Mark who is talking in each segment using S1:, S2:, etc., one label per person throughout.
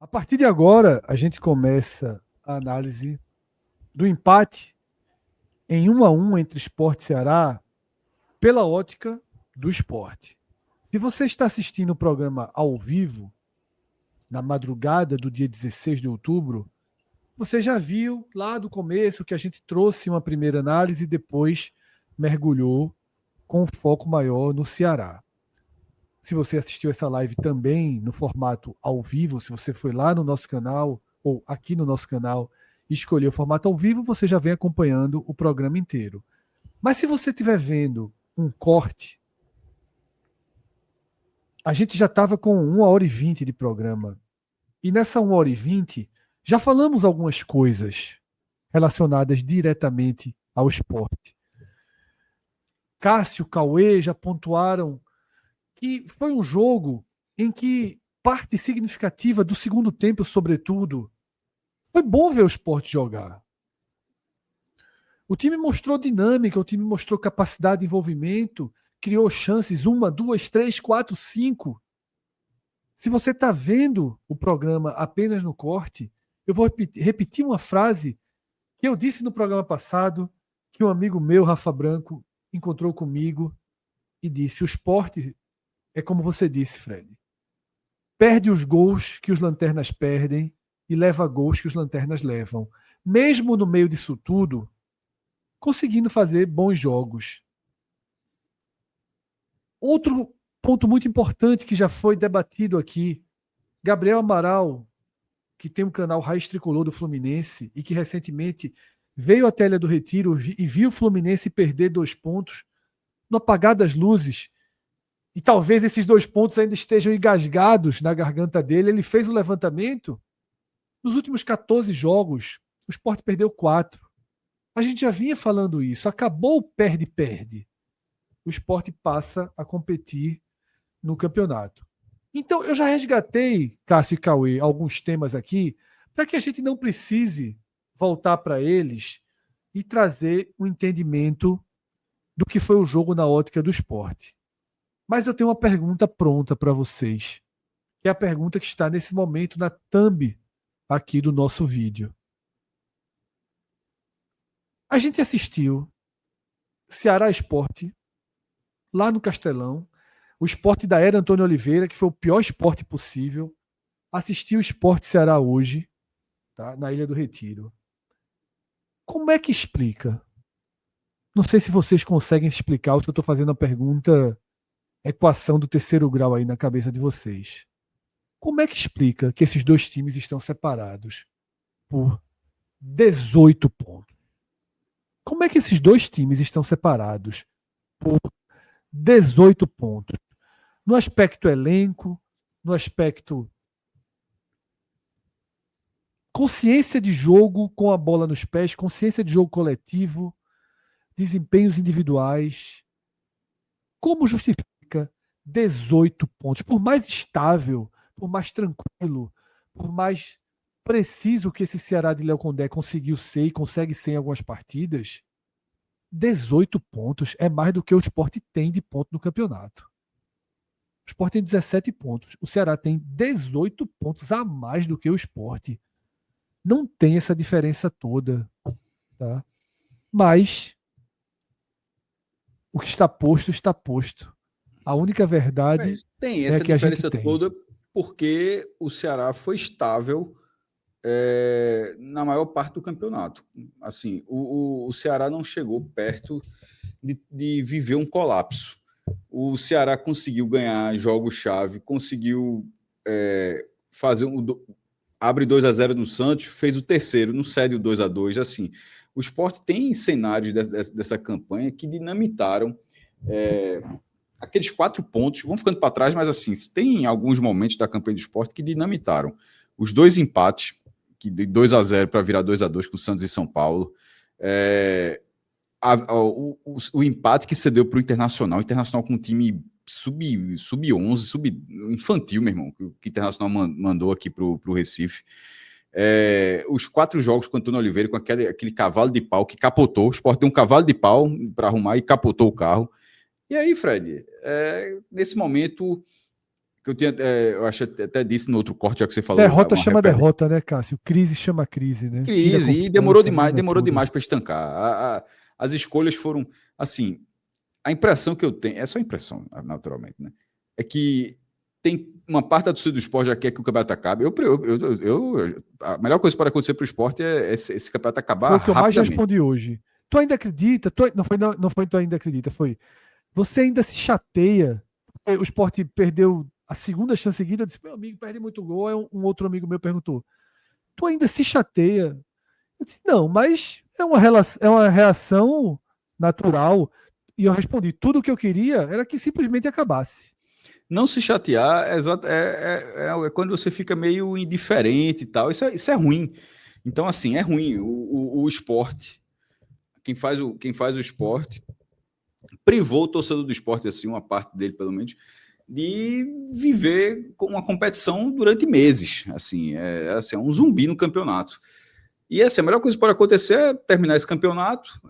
S1: A partir de agora, a gente começa a análise do empate em 1-1 entre Sport e Ceará pela ótica do esporte. Se você está assistindo o programa ao vivo, na madrugada do dia 16 de outubro, você já viu lá do começo que a gente trouxe uma primeira análise e depois mergulhou com um foco maior no Ceará. Se você assistiu essa live também no formato ao vivo, se você foi lá no nosso canal ou aqui no nosso canal e escolheu o formato ao vivo, você já vem acompanhando o programa inteiro. Mas se você estiver vendo um corte, a gente já estava com 1h20 de programa. E nessa 1h20, já falamos algumas coisas relacionadas diretamente ao esporte. Cássio, Cauê já pontuaram que foi um jogo em que parte significativa do segundo tempo, sobretudo, foi bom ver o Sport jogar. O time mostrou dinâmica, o time mostrou capacidade de envolvimento, criou chances, 1, 2, 3, 4, 5. Se você está vendo o programa apenas no corte, eu vou repetir uma frase que eu disse no programa passado, que um amigo meu, Rafa Branco, encontrou comigo e disse: o Sport é como você disse, Fred. Perde os gols que os lanternas perdem e leva gols que os lanternas levam. Mesmo no meio disso tudo, conseguindo fazer bons jogos. Outro ponto muito importante que já foi debatido aqui, Gabriel Amaral, que tem um canal Raiz Tricolor do Fluminense e que recentemente veio à Ilha do Retiro e viu o Fluminense perder 2 pontos no apagar das luzes, e talvez esses 2 pontos ainda estejam engasgados na garganta dele. Ele fez o levantamento. Nos últimos 14 jogos, o Sport perdeu 4. A gente já vinha falando isso. Acabou o perde-perde. O Sport passa a competir no campeonato. Então, eu já resgatei, Cássio e Cauê, alguns temas aqui, para que a gente não precise voltar para eles e trazer um entendimento do que foi o jogo na ótica do Sport. Mas eu tenho uma pergunta pronta para vocês, que é a pergunta que está nesse momento na thumb aqui do nosso vídeo. A gente assistiu Ceará Sport lá no Castelão, o Sport da era Antônio Oliveira, que foi o pior Sport possível. Assistiu o Sport Ceará hoje, tá, na Ilha do Retiro. Como é que explica? Não sei se vocês conseguem explicar, ou se eu estou fazendo a pergunta, equação do terceiro grau aí na cabeça de vocês. Como é que explica que esses dois times estão separados por 18 pontos? Como é que esses dois times estão separados por 18 pontos? No aspecto elenco, no aspecto consciência de jogo com a bola nos pés, consciência de jogo coletivo, desempenhos individuais. Como justifica 18 pontos? Por mais estável, por mais tranquilo, por mais preciso que esse Ceará de Léo Condé conseguiu ser e consegue ser em algumas partidas, 18 pontos é mais do que o Sport tem de ponto no campeonato. O Sport tem 17 pontos. O Ceará tem 18 pontos a mais do que o Sport. Não tem essa diferença toda. Tá? Mas o que está posto, está posto. A única verdade
S2: tem essa
S1: que a gente
S2: diferença
S1: tem.
S2: toda porque o Ceará foi estável na maior parte do campeonato. Assim, o Ceará não chegou perto de viver um colapso. O Ceará conseguiu ganhar jogos-chave, conseguiu fazer abre 2-0 no Santos, fez o terceiro, não cede o 2-2. Assim, o Sport tem cenários dessa campanha que dinamitaram aqueles 4 pontos, vão ficando para trás, mas assim, tem alguns momentos da campanha do Sport que dinamitaram. Os 2 empates, que de 2-0 para virar 2-2 com o Santos e São Paulo, o empate que cedeu para o Internacional com um time sub-11, infantil, meu irmão, que o Internacional mandou aqui para o Recife. Os 4 jogos com o Antônio Oliveira, com aquele cavalo de pau que capotou. O Sport deu um cavalo de pau para arrumar e capotou o carro. E aí, Fred, nesse momento, que eu tinha, eu acho até disse no outro corte, já que você falou.
S1: Derrota chama derrota, né, Cássio? Crise chama crise, né?
S2: Crise, e demorou demais para estancar. As escolhas foram, assim, a impressão que eu tenho, é só impressão, naturalmente, né? É que tem uma parte da torcida do esporte já quer que o campeonato acabe. A melhor coisa para acontecer para o esporte é esse campeonato acabar
S1: rapidamente. Foi o que eu mais
S2: rapidamente.
S1: respondi hoje. Tu ainda acredita? Não foi tu ainda acredita, foi. Você ainda se chateia? O Sport perdeu a segunda chance seguida. Eu disse, meu amigo, perde muito gol. Aí um outro amigo meu perguntou: tu ainda se chateia? Eu disse, não, mas é uma reação natural. E eu respondi: tudo o que eu queria era que simplesmente acabasse.
S2: Não se chatear é quando você fica meio indiferente e tal. Isso é ruim. Então, assim, é ruim. O esporte, quem faz o esporte, privou o torcedor do esporte, assim, uma parte dele, pelo menos, de viver com uma competição durante meses. Assim, é um zumbi no campeonato. E assim, a melhor coisa que pode acontecer é terminar esse campeonato,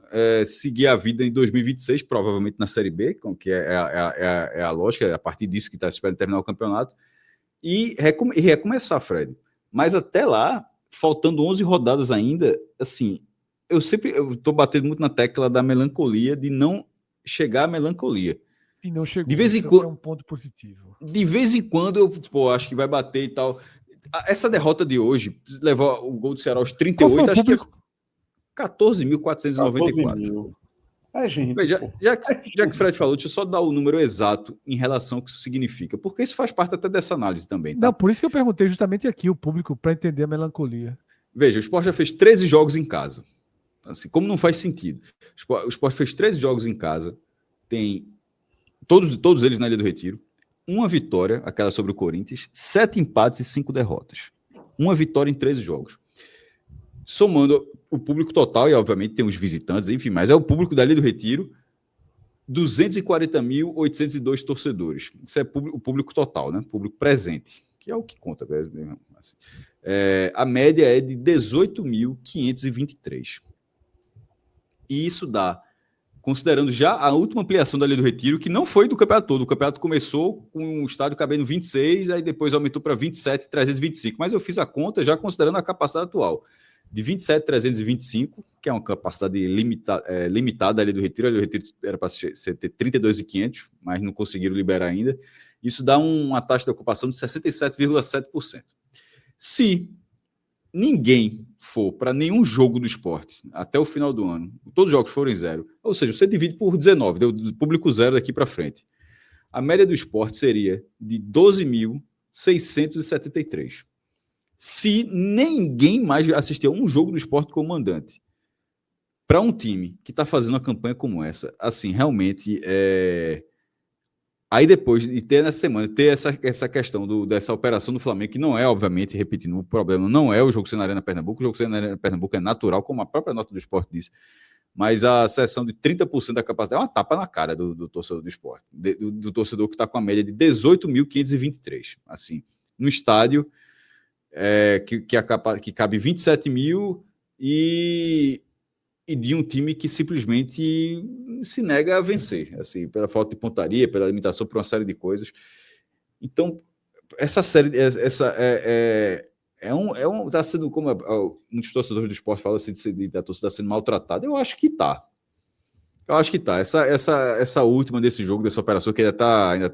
S2: seguir a vida em 2026, provavelmente na Série B, que é a lógica, é a partir disso que está esperando terminar o campeonato, e recomeçar, Fred. Mas até lá, faltando 11 rodadas ainda, assim, eu estou batendo muito na tecla da melancolia, de não chegar à melancolia.
S1: E não chegou.
S2: De vez em
S1: Isso
S2: quando,
S1: é um ponto positivo.
S2: De vez em quando eu acho que vai bater e tal. Essa derrota de hoje, levar o gol do Ceará aos 38, acho que é 14.494.
S3: Gente.
S2: Já que o Fred falou, deixa eu só dar o número exato em relação ao que isso significa, porque isso faz parte até dessa análise também. Tá?
S1: Não, por isso que eu perguntei justamente aqui o público, para entender a melancolia.
S2: Veja, o Sport já fez 13 jogos em casa. Assim, como não faz sentido? O Sport fez 13 jogos em casa, tem todos eles na Ilha do Retiro, uma vitória, aquela sobre o Corinthians, 7 empates e 5 derrotas. Uma vitória em 13 jogos. Somando o público total, e obviamente tem os visitantes, enfim, mas é o público da Ilha do Retiro, 240.802 torcedores. Isso é o público total, né? Público presente, que é o que conta. A média é de 18.523. E isso dá, considerando já a última ampliação da Ilha do Retiro, que não foi do campeonato todo. O campeonato começou com o estádio cabendo 26, aí depois aumentou para 27.325. Mas eu fiz a conta já considerando a capacidade atual. De 27.325, que é uma capacidade limitada ali do Retiro. Ali do Retiro era para ter 32.500, mas não conseguiram liberar ainda. Isso dá uma taxa de ocupação de 67,7%. Se ninguém for para nenhum jogo do esporte até o final do ano, todos os jogos forem zero, ou seja, você divide por 19, deu público zero daqui para frente. A média do esporte seria de 12.673. Se ninguém mais assistir a um jogo do esporte como mandante, para um time que está fazendo uma campanha como essa, assim, realmente Aí depois de ter nessa semana, ter essa questão dessa operação do Flamengo, que não é, obviamente, repetindo, o problema não é o jogo ser na Arena Pernambuco, o jogo ser na Arena Pernambuco é natural, como a própria nota do esporte diz, mas a cessão de 30% da capacidade é uma tapa na cara do torcedor do esporte, do torcedor que está com a média de 18.523, assim, no estádio que cabe 27 mil e de um time que simplesmente se nega a vencer, assim, pela falta de pontaria, pela limitação, por uma série de coisas. Então, essa série, tá sendo, como muitos torcedores do esporte falam assim, da torcida sendo maltratada. Eu acho que tá. Essa última desse jogo, dessa operação, que ainda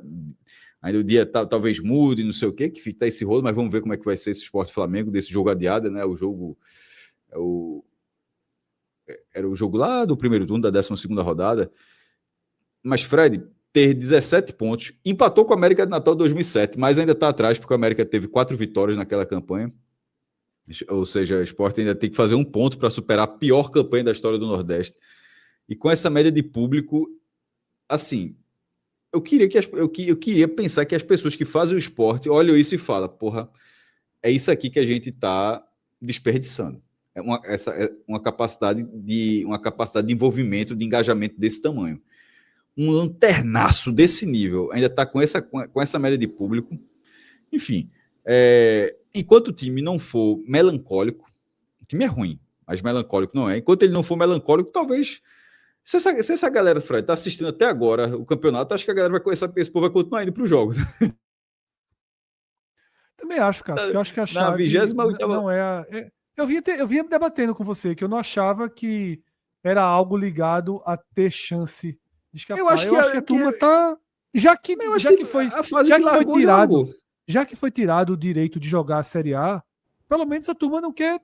S2: o dia talvez mude, não sei o quê, que tá esse rolo, mas vamos ver como é que vai ser esse Sport Flamengo, desse jogo adiado, né? O jogo era o jogo lá do primeiro turno, da 12ª rodada. Mas Fred ter 17 pontos, empatou com a América de Natal 2007, mas ainda está atrás, porque a América teve 4 vitórias naquela campanha. Ou seja, o Sport ainda tem que fazer um ponto para superar a pior campanha da história do Nordeste. E com essa média de público, assim, eu queria pensar que as pessoas que fazem o esporte olham isso e falam, porra, é isso aqui que a gente está desperdiçando. É uma capacidade de envolvimento, de engajamento desse tamanho. Um lanternaço desse nível ainda está com essa média de público. Enfim, enquanto o time não for melancólico, o time é ruim, mas melancólico não é. Enquanto ele não for melancólico, talvez... Se essa galera, Fred, está assistindo até agora o campeonato, acho que a galera esse povo vai continuar indo para os jogos.
S1: Também acho, Cássio, que eu acho que a
S2: Na
S1: chave
S2: 28ª.
S1: não é a. Eu vinha debatendo com você que eu não achava que era algo ligado a ter chance de
S2: Eu
S1: escapar.
S2: acho
S1: Eu acho que a turma tá. Já que,
S2: eu acho
S1: já
S2: que
S1: que foi,
S2: a fase
S1: já
S2: que
S1: que foi
S2: largou já
S1: tirado,
S2: largou.
S1: já que foi tirado o direito de jogar a Série A, pelo menos a turma não quer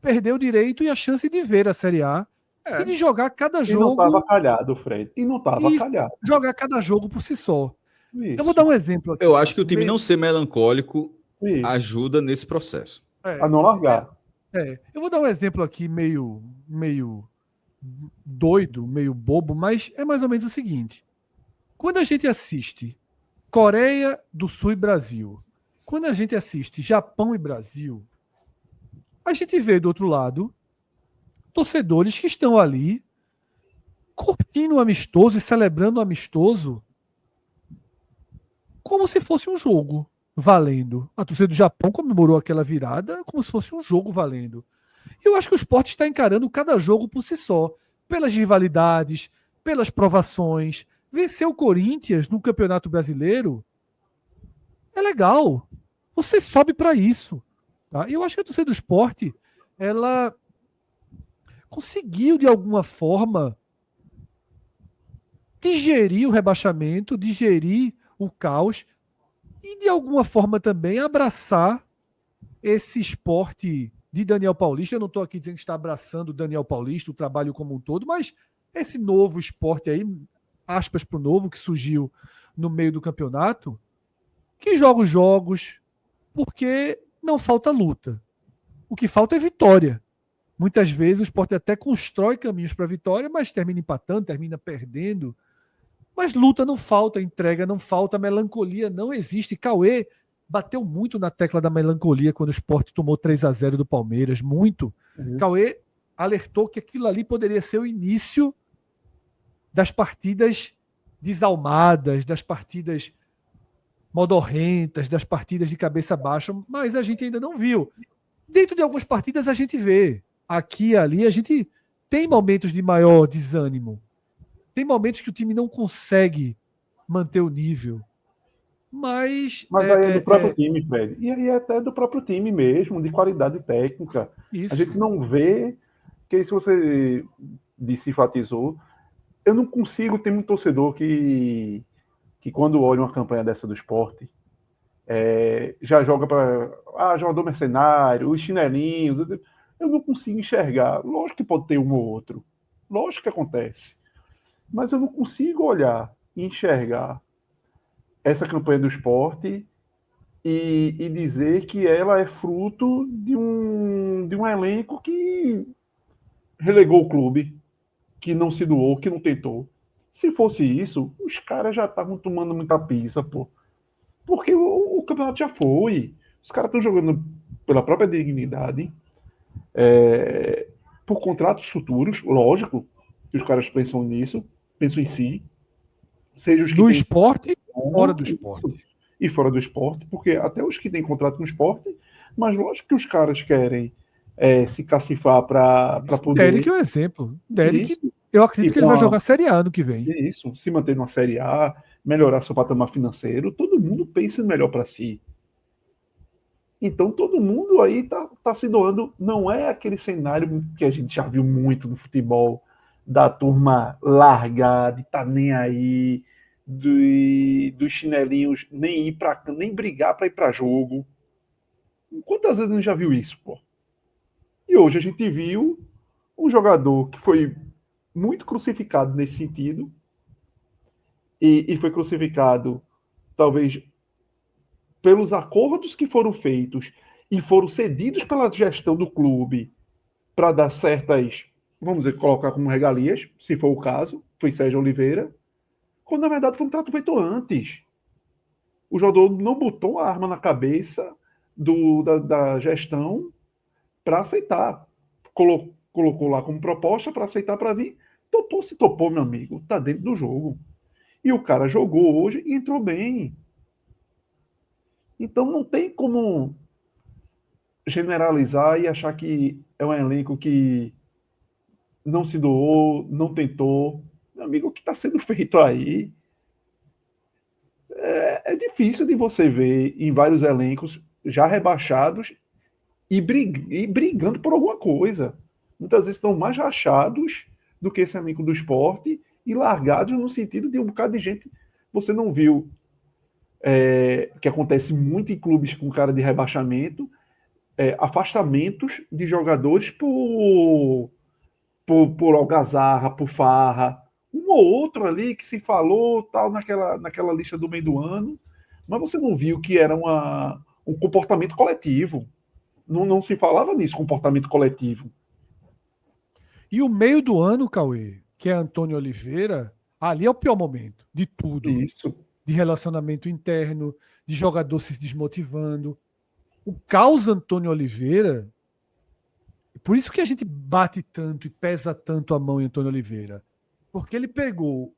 S1: perder o direito e a chance de ver a Série A e
S2: É.
S1: de jogar cada
S3: E não estava
S1: jogo
S3: calhado, Fred. E não estava
S1: e
S3: calhado.
S1: jogar cada jogo por si só. Eu vou dar
S3: Isso.
S1: um exemplo aqui,
S2: Eu acho que o
S1: Cássio.
S2: time não ser melancólico
S3: Isso.
S2: ajuda nesse processo.
S3: A
S1: É,
S3: não largar.
S1: eu vou dar um exemplo aqui meio doido, meio bobo, mas é mais ou menos o seguinte. Quando a gente assiste Coreia do Sul e Brasil, quando a gente assiste Japão e Brasil, a gente vê do outro lado torcedores que estão ali curtindo o amistoso e celebrando o amistoso como se fosse um jogo valendo. A torcida do Japão comemorou aquela virada como se fosse um jogo valendo. Eu acho que o esporte está encarando cada jogo por si só, pelas rivalidades, pelas provações. Vencer o Corinthians no Campeonato Brasileiro é legal. Você sobe para isso. Tá? E eu acho que a torcida do esporte ela conseguiu, de alguma forma, digerir o rebaixamento, digerir o caos e, de alguma forma, também abraçar esse esporte de Daniel Paulista. Eu não estou aqui dizendo que está abraçando o Daniel Paulista, o trabalho como um todo, mas esse novo esporte aí, aspas para o novo, que surgiu no meio do campeonato, que joga os jogos, porque não falta luta. O que falta é vitória. Muitas vezes o esporte até constrói caminhos para a vitória, mas termina empatando, termina perdendo. Mas luta não falta, entrega não falta, melancolia não existe. Cauê bateu muito na tecla da melancolia quando o Sport tomou 3-0 do Palmeiras, muito. Cauê alertou que aquilo ali poderia ser o início das partidas desalmadas, das partidas modorrentas, das partidas de cabeça baixa, mas a gente ainda não viu. Dentro de algumas partidas a gente vê. Aqui e ali a gente tem momentos de maior desânimo. Tem momentos que o time não consegue manter o nível. Mas
S3: Mas aí é do próprio time, Fred. E aí é até do próprio time mesmo, de qualidade técnica.
S1: Isso.
S3: A gente não vê, que se você disse, enfatizou, eu não consigo ter um torcedor que quando olha uma campanha dessa do esporte, já joga para jogador mercenário, os chinelinhos. Eu não consigo enxergar. Lógico que pode ter um ou outro. Lógico que acontece. Mas eu não consigo olhar e enxergar essa campanha do esporte e dizer que ela é fruto de um elenco que relegou o clube, que não se doou, que não tentou. Se fosse isso, os caras já estavam tomando muita pizza, pô. Porque o campeonato já foi. Os caras estão jogando pela própria dignidade, por contratos futuros, lógico, que os caras pensam nisso, pensam em si, seja os que
S1: no
S3: têm
S1: esporte, fora do esporte.
S3: E fora do esporte, porque até os que têm contrato no esporte, mas lógico que os caras querem se cacifar para poder.
S1: Derek é um exemplo. Derek,
S3: Isso.
S1: eu acredito que ele vai jogar Série A ano que vem.
S3: Isso, se manter numa Série A, melhorar seu patamar financeiro, todo mundo pensa melhor para si. Então todo mundo aí tá se doando. Não é aquele cenário que a gente já viu muito no futebol, da turma largada, tá nem aí, dos chinelinhos nem ir para nem brigar para ir para jogo. Quantas vezes a gente já viu isso, pô? E hoje a gente viu um jogador que foi muito crucificado nesse sentido e foi crucificado talvez pelos acordos que foram feitos e foram cedidos pela gestão do clube para dar certas, vamos dizer, colocar como regalias, se for o caso, foi Sérgio Oliveira, quando na verdade foi um trato feito antes. O jogador não botou a arma na cabeça da gestão para aceitar. Colocou lá como proposta para aceitar para vir. Topou, se topou, meu amigo, tá dentro do jogo. E o cara jogou hoje e entrou bem. Então não tem como generalizar e achar que é um elenco que não se doou, não tentou. Meu amigo, o que está sendo feito aí é difícil de você ver em vários elencos já rebaixados e brigando por alguma coisa. Muitas vezes estão mais rachados do que esse elenco do Sport e largados no sentido de um bocado de gente. Você não viu que acontece muito em clubes com cara de rebaixamento, afastamentos de jogadores por algazarra, por farra. Um ou outro ali que se falou tal naquela lista do meio do ano, mas você não viu que era um comportamento coletivo. Não se falava nisso, comportamento coletivo.
S1: E o meio do ano, Cauê, que é Antônio Oliveira, ali é o pior momento de tudo.
S3: Isso.
S1: De relacionamento interno, de jogador se desmotivando. O caos Antônio Oliveira, por isso que a gente bate tanto e pesa tanto a mão em Antônio Oliveira. Porque ele pegou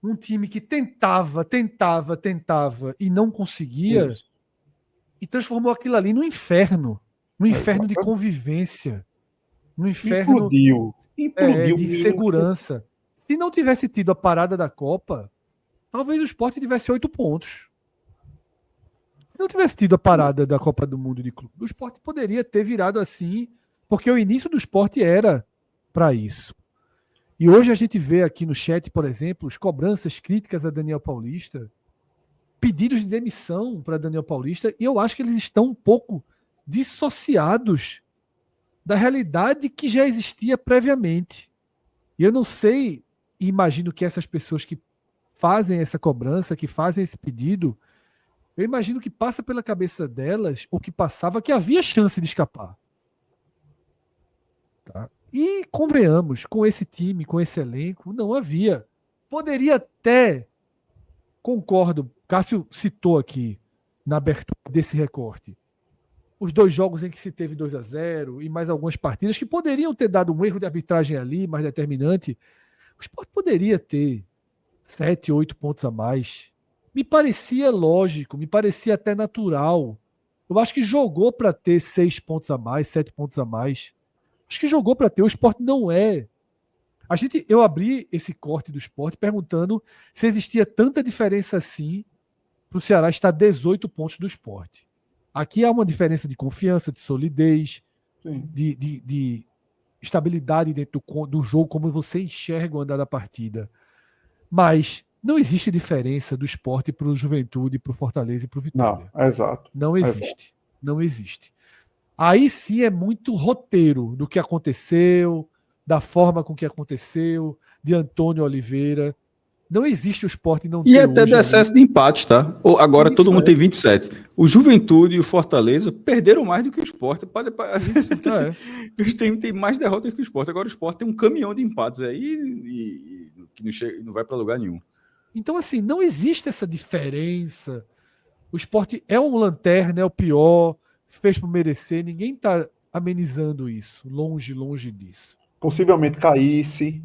S1: um time que tentava e não conseguia
S3: Isso.
S1: e transformou aquilo ali no inferno. No inferno de convivência. No inferno
S3: Implodiu
S1: de segurança. Se não tivesse tido a parada da Copa, talvez o Sport tivesse 8 pontos. Se não tivesse tido a parada da Copa do Mundo de clube, o Sport poderia ter virado assim, porque o início do Sport era para isso. E hoje a gente vê aqui no chat, por exemplo, as cobranças críticas a Daniel Paulista, pedidos de demissão para Daniel Paulista, e eu acho que eles estão um pouco dissociados da realidade que já existia previamente. E eu não sei, e imagino que essas pessoas que fazem essa cobrança, que fazem esse pedido, eu imagino que passa pela cabeça delas, ou que passava, que havia chance de escapar. Tá? E convenhamos, com esse time, com esse elenco, não havia. Poderia até, concordo, Cássio citou aqui, na abertura desse recorte, os 2 jogos em que se teve 2-0 e mais algumas partidas que poderiam ter dado um erro de arbitragem ali, mais determinante. O Sport poderia ter 7, 8 pontos a mais. Me parecia lógico, me parecia até natural. Eu acho que jogou para ter 6 pontos a mais, 7 pontos a mais. Acho que jogou para ter. O Sport não é. Eu abri esse corte do Sport perguntando se existia tanta diferença assim para o Ceará estar 18 pontos do Sport. Aqui há uma diferença de confiança, de solidez, de estabilidade dentro do jogo, como você enxerga o andar da partida. Mas não existe diferença do Sport para o Juventude, para o Fortaleza e para o Vitória.
S3: Não, exato.
S1: Não existe. Exato. Não existe. Aí sim é muito roteiro do que aconteceu, da forma com que aconteceu, de Antônio Oliveira. Não existe o Sport não ter.
S2: E até do excesso de empates, tá? Agora isso todo mundo tem 27. O Juventude e o Fortaleza perderam mais do que o Sport. Eles têm mais derrotas que o Sport. Agora o Sport tem um caminhão de empates aí que não vai para lugar nenhum.
S1: Então, assim, não existe essa diferença. O Sport é um lanterna, é o pior, fez por merecer. Ninguém está amenizando isso. Longe disso.
S3: Possivelmente caísse.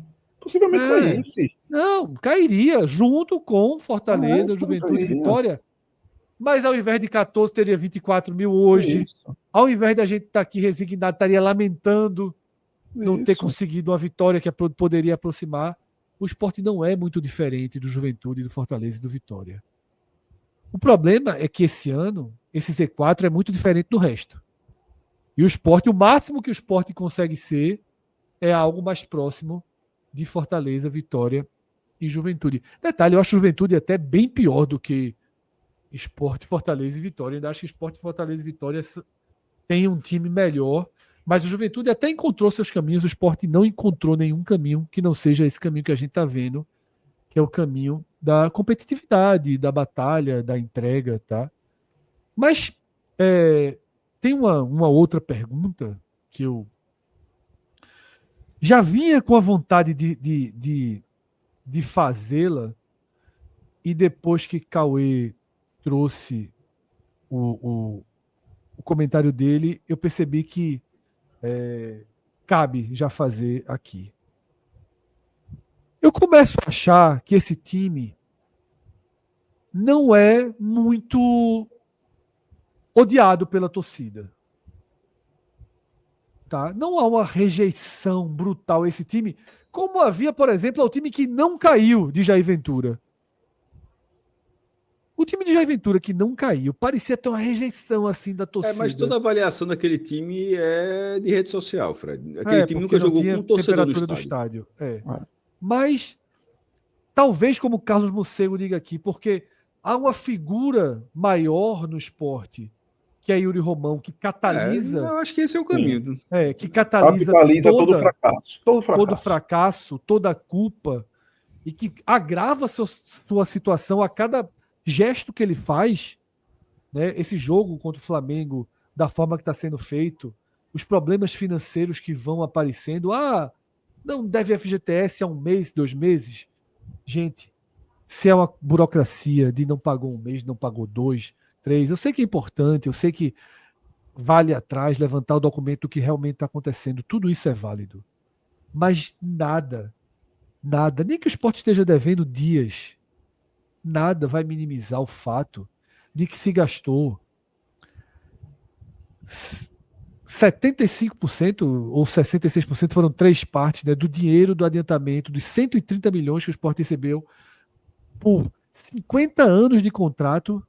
S1: Não, cairia junto com Fortaleza, Juventude e Vitória. Mas ao invés de 14, teria 24 mil hoje. Isso. Ao invés da gente estar aqui resignado, estaria lamentando não ter conseguido uma vitória que poderia aproximar. O Sport não é muito diferente do Juventude, do Fortaleza e do Vitória. O problema é que esse ano, esse Z4 é muito diferente do resto. E o Sport, o máximo que o Sport consegue ser é algo mais próximo de Fortaleza, Vitória e Juventude. Detalhe, eu acho Juventude até bem pior do que Sport, Fortaleza e Vitória. Eu ainda acho que Sport, Fortaleza e Vitória tem um time melhor, mas o Juventude até encontrou seus caminhos, o Sport não encontrou nenhum caminho que não seja esse caminho que a gente está vendo, que é o caminho da competitividade, da batalha, da entrega, tá? Mas tem uma outra pergunta que eu já vinha com a vontade de fazê-la, e depois que Cauê trouxe o comentário dele, eu percebi que cabe já fazer aqui. Eu começo a achar que esse time não é muito odiado pela torcida. Tá? Não há uma rejeição brutal a esse time, como havia, por exemplo, ao time que não caiu de Jair Ventura. O time de Jair Ventura, que não caiu, parecia ter uma rejeição assim da torcida.
S2: Mas toda avaliação daquele time é de rede social, Fred. Aquele time
S1: porque
S2: nunca
S1: não
S2: jogou
S1: tinha
S2: com um torcedor no
S1: temperatura do
S2: estádio.
S1: estádio.
S3: É.
S1: Mas, talvez, como o Carlos Mocego diga aqui, porque há uma figura maior no esporte, que é Yuri Romão, que catalisa,
S2: Eu acho que esse é o caminho.
S1: que catalisa
S3: Capitaliza todo
S1: toda,
S3: fracasso. Todo
S1: todo
S3: fracasso.
S1: fracasso, toda a culpa, e que agrava sua situação a cada gesto que ele faz, né? Esse jogo contra o Flamengo, da forma que está sendo feito, os problemas financeiros que vão aparecendo. Não deve FGTS há 1 mês, 2 meses. Gente, se é uma burocracia de não pagou 1 mês, não pagou 2, 3, eu sei que é importante, eu sei que vale atrás levantar o documento do que realmente está acontecendo, tudo isso é válido. Mas nada, nem que o esporte esteja devendo dias, nada vai minimizar o fato de que se gastou 75% ou 66% foram 3 partes, né, do dinheiro do adiantamento dos 130 milhões que o Sport recebeu por 50 anos de contrato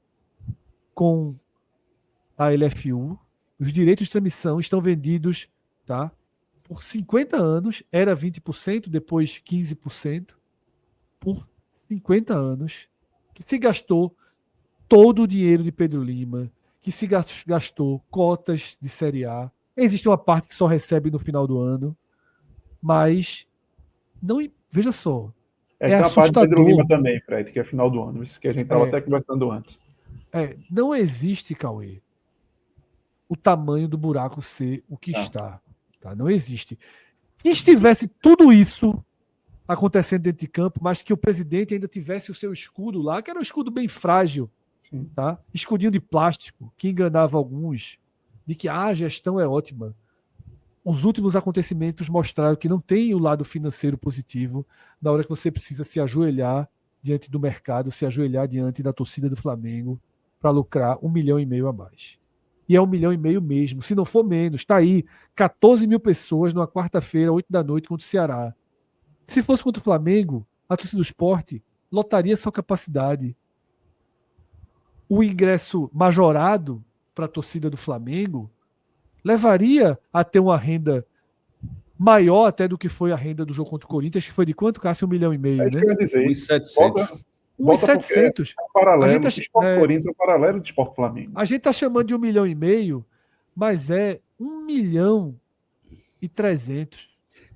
S1: com a LFU. Os direitos de transmissão estão vendidos, tá, por 50 anos, era 20%, depois 15%, por 50 anos, que se gastou todo o dinheiro de Pedro Lima, que se gastou cotas de Série A. Existe uma parte que só recebe no final do ano, mas não, veja só, é
S3: Tem a parte do Pedro
S1: assustador.
S3: Lima também, Fred, que é final do ano. Isso que a gente estava até conversando antes.
S1: Não existe, Cauê, o tamanho do buraco ser o que está. Tá? Não existe. Se estivesse tudo isso acontecendo dentro de campo, mas que o presidente ainda tivesse o seu escudo lá, que era um escudo bem frágil, tá? Escudinho de plástico, que enganava alguns, de que a gestão é ótima. Os últimos acontecimentos mostraram que não tem o lado financeiro positivo na hora que você precisa se ajoelhar diante do mercado, se ajoelhar diante da torcida do Flamengo para lucrar 1,5 milhão a mais. E é 1,5 milhão mesmo, se não for menos. Está aí, 14 mil pessoas numa quarta-feira, 8 da noite, contra o Ceará. Se fosse contra o Flamengo, a torcida do Sport lotaria sua capacidade. O ingresso majorado para a torcida do Flamengo levaria a ter uma renda maior até do que foi a renda do jogo contra o Corinthians, que foi de quanto, Cássio? 1,5 milhão,
S3: É isso
S1: né?
S3: que eu ia dizer.
S2: 1.700.
S1: 1,700.
S3: É um paralelo.
S1: A
S3: O
S1: gente
S3: Sport Corinthians é um paralelo do Sport Flamengo.
S1: A gente está chamando de 1,5 milhão, mas é 1,3 milhão.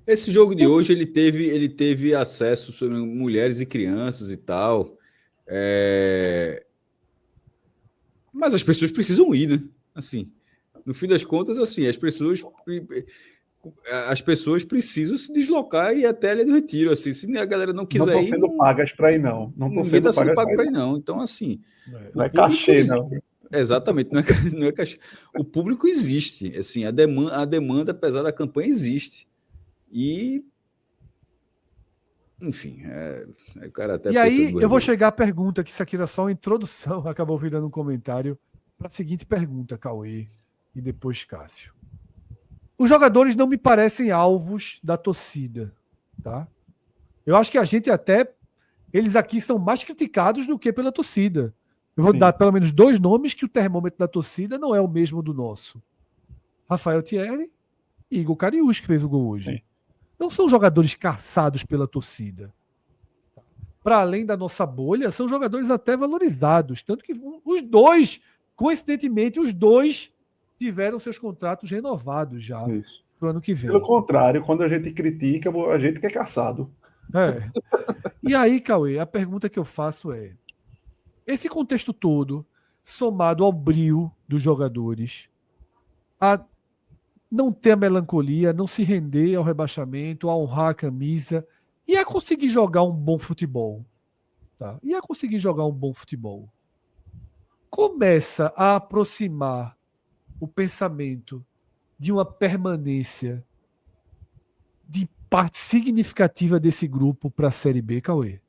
S2: Esse jogo de hoje ele teve acesso sobre mulheres e crianças e tal. Mas as pessoas precisam ir, né? Assim, no fim das contas, assim, as pessoas precisam se deslocar e ir até a Ilha do Retiro. Assim, se a galera não quiser
S3: Não
S2: ir,
S3: estão sendo pagas para ir, não.
S2: Ninguém está sendo pago para ir, não. Então, assim,
S3: não é cachê, não.
S2: Exatamente, não é cachê. O público existe. Assim, a demanda, apesar da campanha, existe. E, enfim, o cara até
S1: E aí eu vou chegar à pergunta, que isso aqui era só uma introdução, acabou virando um comentário, para a seguinte pergunta, Cauê, e depois Cássio. Os jogadores não me parecem alvos da torcida, tá? Eu acho que a gente até, eles aqui são mais criticados do que pela torcida. Eu vou dar pelo menos 2 nomes que o termômetro da torcida não é o mesmo do nosso. Rafael Thierry e Igor Cariús, que fez o gol hoje. Sim. Não são jogadores caçados pela torcida. Para além da nossa bolha, são jogadores até valorizados. Tanto que os dois, coincidentemente, tiveram seus contratos renovados já para o ano que vem.
S3: Pelo contrário, quando a gente critica, a gente que é caçado.
S1: E aí, Cauê, a pergunta que eu faço é: esse contexto todo, somado ao brio dos jogadores, a não ter a melancolia, não se render ao rebaixamento, a honrar a camisa, e a conseguir jogar um bom futebol. Tá? Começa a aproximar o pensamento de uma permanência de parte significativa desse grupo para a Série B, Cauê?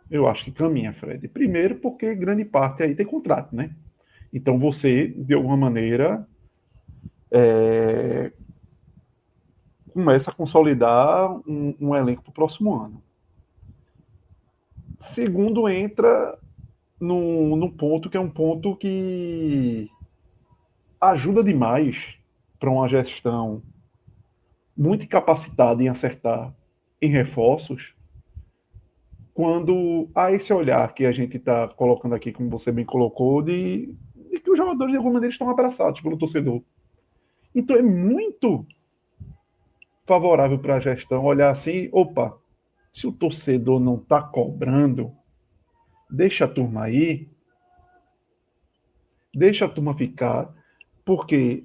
S3: Eu acho que caminha, Fred. Primeiro porque grande parte aí tem contrato, né? Então você, de alguma maneira, começa a consolidar um elenco para o próximo ano. Segundo, entra num ponto que é um ponto que ajuda demais para uma gestão muito capacitada em acertar em reforços, quando há esse olhar que a gente está colocando aqui, como você bem colocou, de que os jogadores de alguma maneira estão abraçados pelo torcedor. Então é muito favorável para a gestão olhar assim, opa, se o torcedor não está cobrando, deixa a turma aí, deixa a turma ficar, porque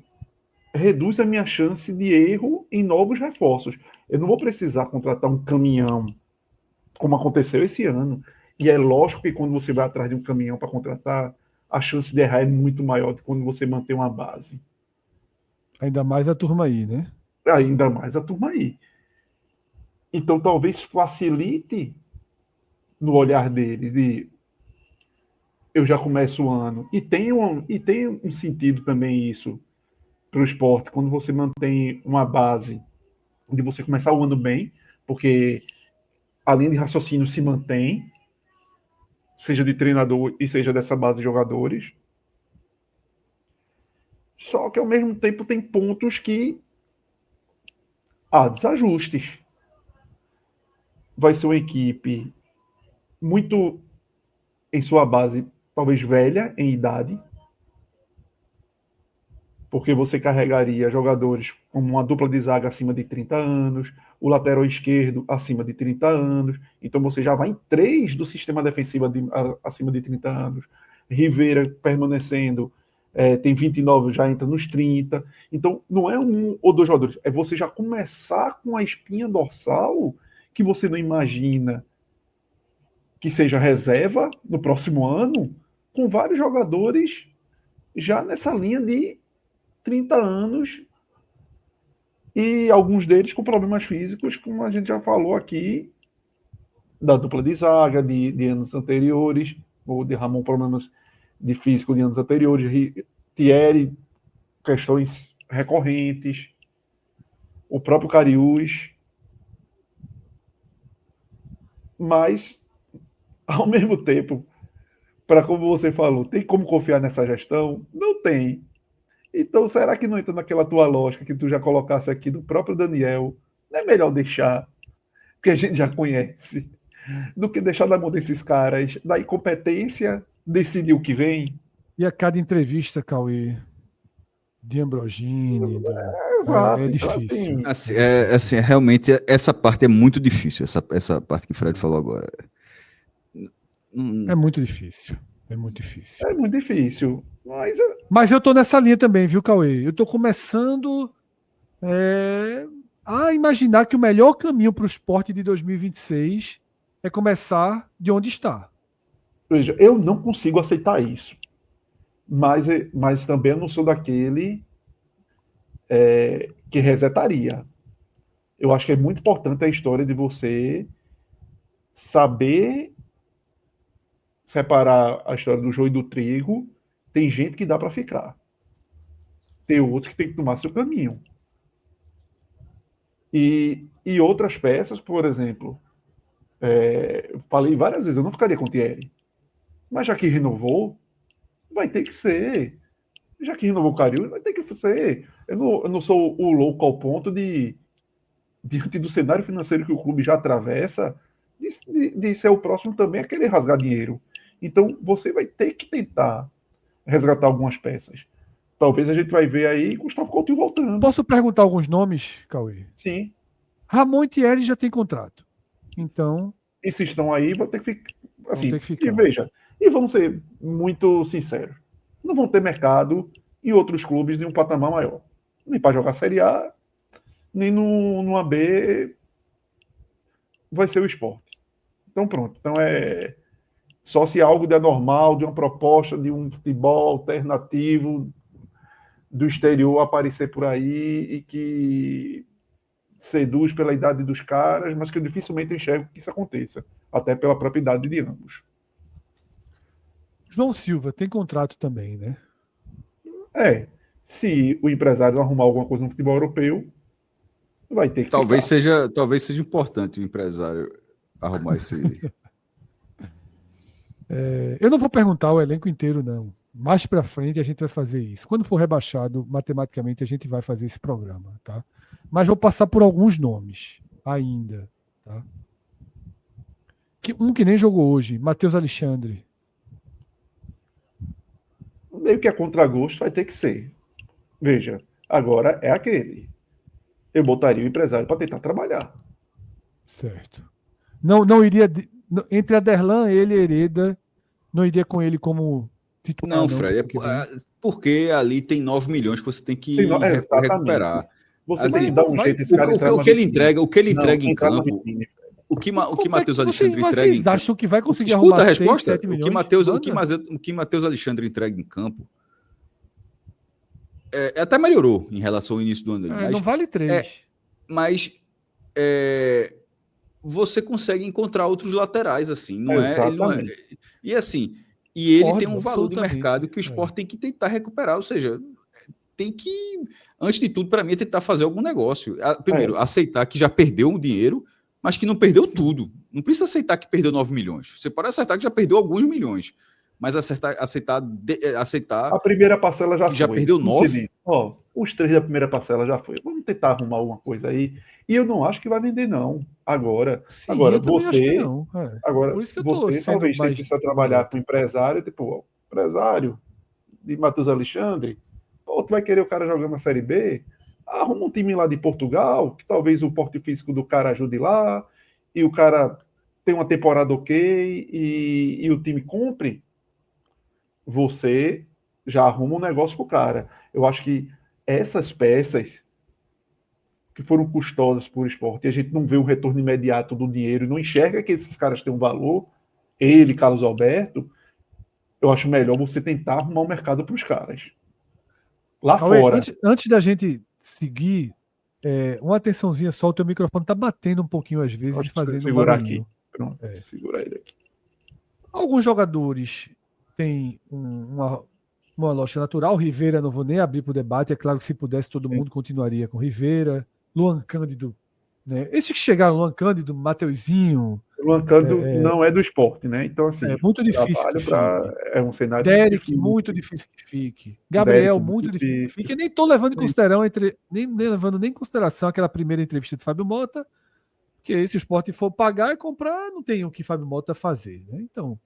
S3: reduz a minha chance de erro em novos reforços. Eu não vou precisar contratar um caminhão, como aconteceu esse ano. E é lógico que quando você vai atrás de um caminhão para contratar, a chance de errar é muito maior do que quando você mantém uma base.
S1: Ainda mais a turma aí, né?
S3: Ainda mais a turma aí. Então talvez facilite no olhar deles de eu já começo o ano. E tem um sentido também isso para o esporte, quando você mantém uma base de você começar o ano bem, porque a linha de raciocínio se mantém, seja de treinador e seja dessa base de jogadores. Só que ao mesmo tempo tem pontos que há desajustes. Vai ser uma equipe muito em sua base, talvez velha em idade, porque você carregaria jogadores como uma dupla de zaga acima de 30 anos, o lateral esquerdo acima de 30 anos, então você já vai em 3 do sistema defensivo acima de 30 anos. Rivera permanecendo, tem 29, já entra nos 30. Então não é um ou dois jogadores, é você já começar com a espinha dorsal que você não imagina que seja reserva no próximo ano, com vários jogadores já nessa linha de 30 anos e alguns deles com problemas físicos, como a gente já falou aqui, da dupla de zaga de anos anteriores, ou de Ramon problemas de físico de anos anteriores, Thierry, questões recorrentes, o próprio Cariús, mas, ao mesmo tempo, para como você falou, tem como confiar nessa gestão? Não tem. Então, será que não entra naquela tua lógica que tu já colocasse aqui do próprio Daniel? Não é melhor deixar, que a gente já conhece, do que deixar na mão desses caras, da incompetência, decidir o que vem?
S1: E a cada entrevista, Cauê, de Ambrogini,
S3: Exato.
S1: é
S3: Então,
S1: difícil.
S2: Assim, realmente, essa parte é muito difícil, essa parte que o Fred falou agora.
S1: É muito difícil. É muito difícil.
S3: é muito difícil.
S1: Mas eu tô nessa linha também, viu, Cauê? Eu tô começando a imaginar que o melhor caminho para o esporte de 2026 é começar de onde está.
S3: Veja, eu não consigo aceitar isso. Mas também eu não sou daquele que resetaria. Eu acho que é muito importante a história de você saber separar a história do joio e do trigo. Tem gente que dá para ficar. Tem outros que tem que tomar seu caminho. E outras peças, por exemplo, eu falei várias vezes, eu não ficaria com o Thierry. Mas já que renovou, vai ter que ser. Já que renovou o Cariús, vai ter que ser. Eu não sou o louco ao ponto de, diante do cenário financeiro que o clube já atravessa, de ser o próximo também a querer rasgar dinheiro. Então, você vai ter que tentar resgatar algumas peças. Talvez a gente vai ver aí Gustavo Coutinho voltando.
S1: Posso perguntar alguns nomes, Cauê?
S3: Sim.
S1: Ramon e Thierry já tem contrato. Então,
S3: E se estão aí, vão ter que ficar. Assim,
S1: ter que ficar.
S3: E veja, e vamos ser muito sinceros, não vão ter mercado em outros clubes de um patamar maior. Nem para jogar Série A, nem no AB vai ser o esporte. Então pronto. Então só se algo der normal, de uma proposta de um futebol alternativo do exterior aparecer por aí e que seduz pela idade dos caras, mas que eu dificilmente enxergo que isso aconteça, até pela própria idade de ambos.
S1: João Silva tem contrato também, né?
S3: Se o empresário arrumar alguma coisa no futebol europeu, vai ter que
S2: talvez
S3: ficar.
S2: seja importante o empresário arrumar esse.
S1: Eu não vou perguntar o elenco inteiro, não. Mais para frente a gente vai fazer isso. Quando for rebaixado, matematicamente, a gente vai fazer esse programa, tá? Mas vou passar por alguns nomes ainda, tá? Um que nem jogou hoje, Matheus Alexandre.
S3: Meio que a contragosto vai ter que ser. Veja, agora é aquele. Eu botaria o empresário para tentar trabalhar.
S1: Certo. Não iria. Entre Aderlan, ele e Hereda, não iria com ele como titular.
S2: Não, Fred, porque ali tem 9 milhões que você tem que recuperar.
S3: Você tem que dar um jeito esse cara
S2: o que ele entrega em campo. O que Matheus Alexandre entrega em campo.
S1: Vocês acham que vai conseguir
S2: arrumar
S1: a
S2: resposta?
S1: 6, 7 milhões?
S2: O que Matheus Alexandre entrega em campo até melhorou em relação ao início do ano.
S1: Não vale 3.
S2: Mas você consegue encontrar outros laterais, assim. Ele não é. E assim, ele tem um valor de mercado que o Sport tem que tentar recuperar. Ou seja, tem que, antes de tudo, para mim, é tentar fazer algum negócio. Primeiro, aceitar que já perdeu um dinheiro, mas que não perdeu tudo. Não precisa aceitar que perdeu 9 milhões. Você pode aceitar que já perdeu alguns milhões. Mas aceitar.
S3: A primeira parcela já foi.
S2: Já perdeu 9?
S3: Os 3 da primeira parcela já foi. Vamos tentar arrumar alguma coisa aí. E eu não acho que vai vender, não. Agora você. Não. Agora, você talvez precisa trabalhar com empresário, tipo, empresário de Matheus Alexandre. Tu vai querer o cara jogando na Série B? Arruma um time lá de Portugal, que talvez o porte físico do cara ajude lá, e o cara tem uma temporada ok, e o time compre. Você já arruma um negócio pro cara. Eu acho que essas peças que foram custosas por esporte, e a gente não vê o retorno imediato do dinheiro, não enxerga que esses caras têm um valor, ele, Carlos Alberto, eu acho melhor você tentar arrumar um mercado para os caras. Lá fora.
S1: Antes da gente seguir, uma atençãozinha só, o teu microfone tá batendo um pouquinho às vezes, fazendo
S3: segurar aqui. Pronto, segura ele aqui.
S1: Alguns jogadores têm uma lógica natural. Rivera, não vou nem abrir para o debate. É claro que se pudesse, todo mundo continuaria com Rivera. Luan Cândido, né? Esses que chegaram, Luan Cândido, Mateuzinho.
S3: Luan Cândido não é do esporte, né? Então, assim,
S1: é muito difícil que fique.
S3: É um cenário
S1: Derek, difícil. Muito difícil que fique. Gabriel, Derek, muito difícil que fique. Eu nem estou levando em consideração, nem levando nem em consideração aquela primeira entrevista de Fábio Mota, porque se o esporte for pagar e comprar, não tem o que Fábio Mota fazer, né? Então.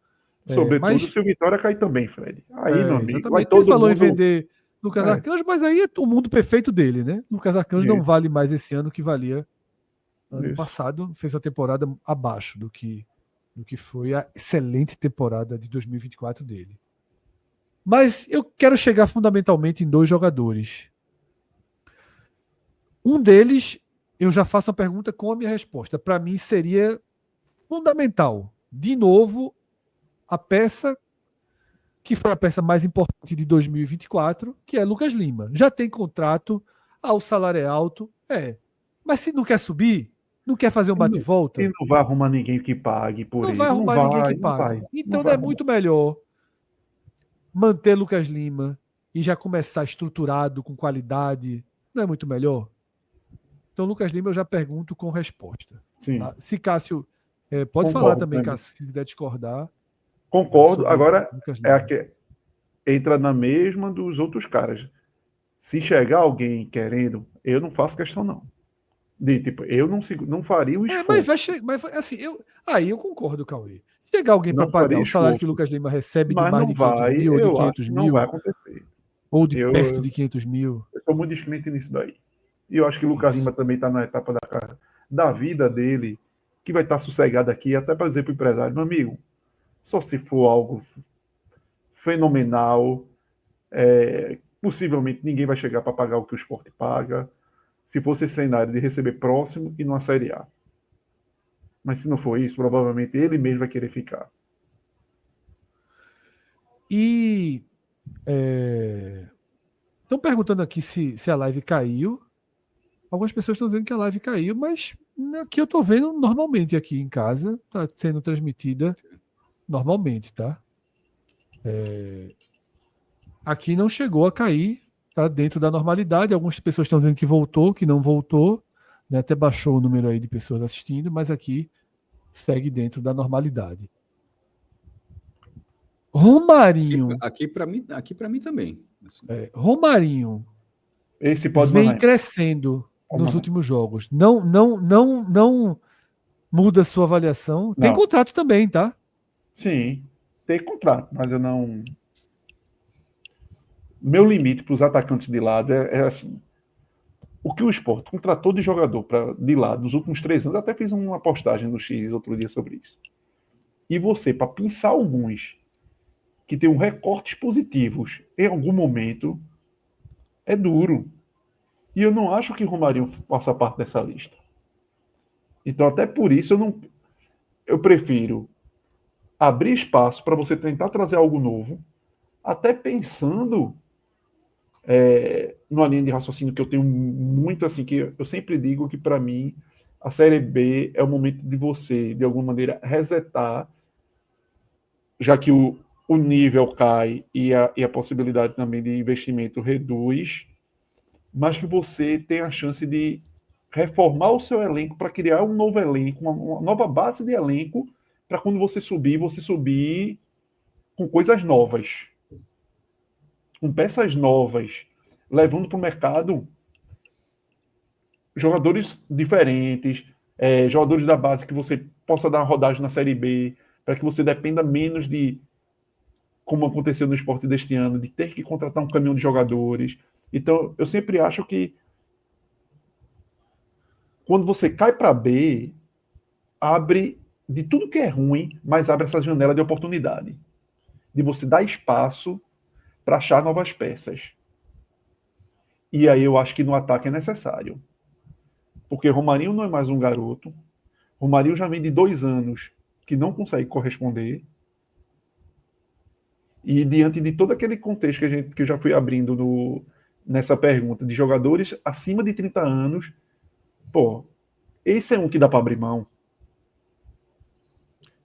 S3: Sobretudo se o Vitória cair também, Fred. Aí, meu amigo, vai
S1: todo ele falou mundo... em vender Lucas Arcanjo, mas aí é o mundo perfeito dele, né? Lucas Arcanjo não vale mais esse ano que valia ano passado. Fez uma temporada abaixo do que foi a excelente temporada de 2024 dele. Mas eu quero chegar fundamentalmente em 2 jogadores. Um deles, eu já faço uma pergunta com a minha resposta. Para mim seria fundamental. De novo, a peça que foi a peça mais importante de 2024, que é Lucas Lima. Já tem contrato, o salário é alto, mas se não quer subir, não quer fazer um bate-volta...
S3: E não vai arrumar ninguém que pague por ele.
S1: Não vai arrumar ninguém que pague. Então é muito melhor manter Lucas Lima e já começar estruturado, com qualidade. Não é muito melhor? Então Lucas Lima eu já pergunto com resposta. Tá? Se Cássio... pode falar também, Cássio, se quiser discordar.
S3: Concordo. Agora entra na mesma dos outros caras. Se chegar alguém querendo, eu não faço questão, não. Eu não faria o esforço.
S1: Aí eu concordo, Cauê. Se chegar alguém para pagar o salário que o Lucas Lima recebe de mais de 500 mil, ou de 500 mil,
S3: não vai acontecer.
S1: Ou de perto de 500 mil.
S3: Eu sou muito descrente nisso daí. E eu acho que o Lucas Lima também está na etapa da vida dele, que vai estar sossegado aqui, até para dizer para o empresário, meu amigo, só se for algo fenomenal, possivelmente ninguém vai chegar para pagar o que o Sport paga, se fosse esse cenário de receber próximo e numa Série A. Mas se não for isso, provavelmente ele mesmo vai querer ficar.
S1: E estão perguntando aqui se a live caiu. Algumas pessoas estão dizendo que a live caiu, mas aqui eu estou vendo normalmente aqui em casa, está sendo transmitida normalmente, tá? Aqui não chegou a cair, tá dentro da normalidade. Algumas pessoas estão dizendo que voltou, que não voltou, né? Até baixou o número aí de pessoas assistindo, mas aqui segue dentro da normalidade. Romarinho.
S2: Aqui para mim também. Assim.
S1: Romarinho
S3: Esse pode
S1: vem
S3: mandar.
S1: crescendo
S3: Pode
S1: nos
S3: mandar.
S1: últimos jogos. Não muda a sua avaliação. Tem
S3: Não.
S1: contrato também, tá?
S3: Sim, tem contrato, mas eu não. Meu limite para os atacantes de lado é assim. O que o Sport contratou de jogador de lado nos últimos 3 anos, até fiz uma postagem no X outro dia sobre isso. E você, para pensar alguns que tenham recortes positivos em algum momento, é duro. E eu não acho que Romarinho faça parte dessa lista. Então, até por isso, eu prefiro abrir espaço para você tentar trazer algo novo, até pensando numa linha de raciocínio que eu tenho muito assim, que eu sempre digo que para mim a Série B é o momento de você, de alguma maneira, resetar, já que o nível cai e a possibilidade também de investimento reduz, mas que você tem a chance de reformar o seu elenco para criar um novo elenco, uma nova base de elenco, para quando você subir com coisas novas, com peças novas, levando para o mercado jogadores diferentes, jogadores da base que você possa dar uma rodagem na Série B, para que você dependa menos de, como aconteceu no Sport deste ano, de ter que contratar um caminhão de jogadores. Então, eu sempre acho que quando você cai para B, abre de tudo que é ruim, mas abre essa janela de oportunidade. De você dar espaço para achar novas peças. E aí eu acho que no ataque é necessário. Porque Romarinho não é mais um garoto. Romarinho já vem de 2 anos que não consegue corresponder. E diante de todo aquele contexto que eu já fui abrindo nessa pergunta, de jogadores acima de 30 anos, pô, esse é um que dá para abrir mão.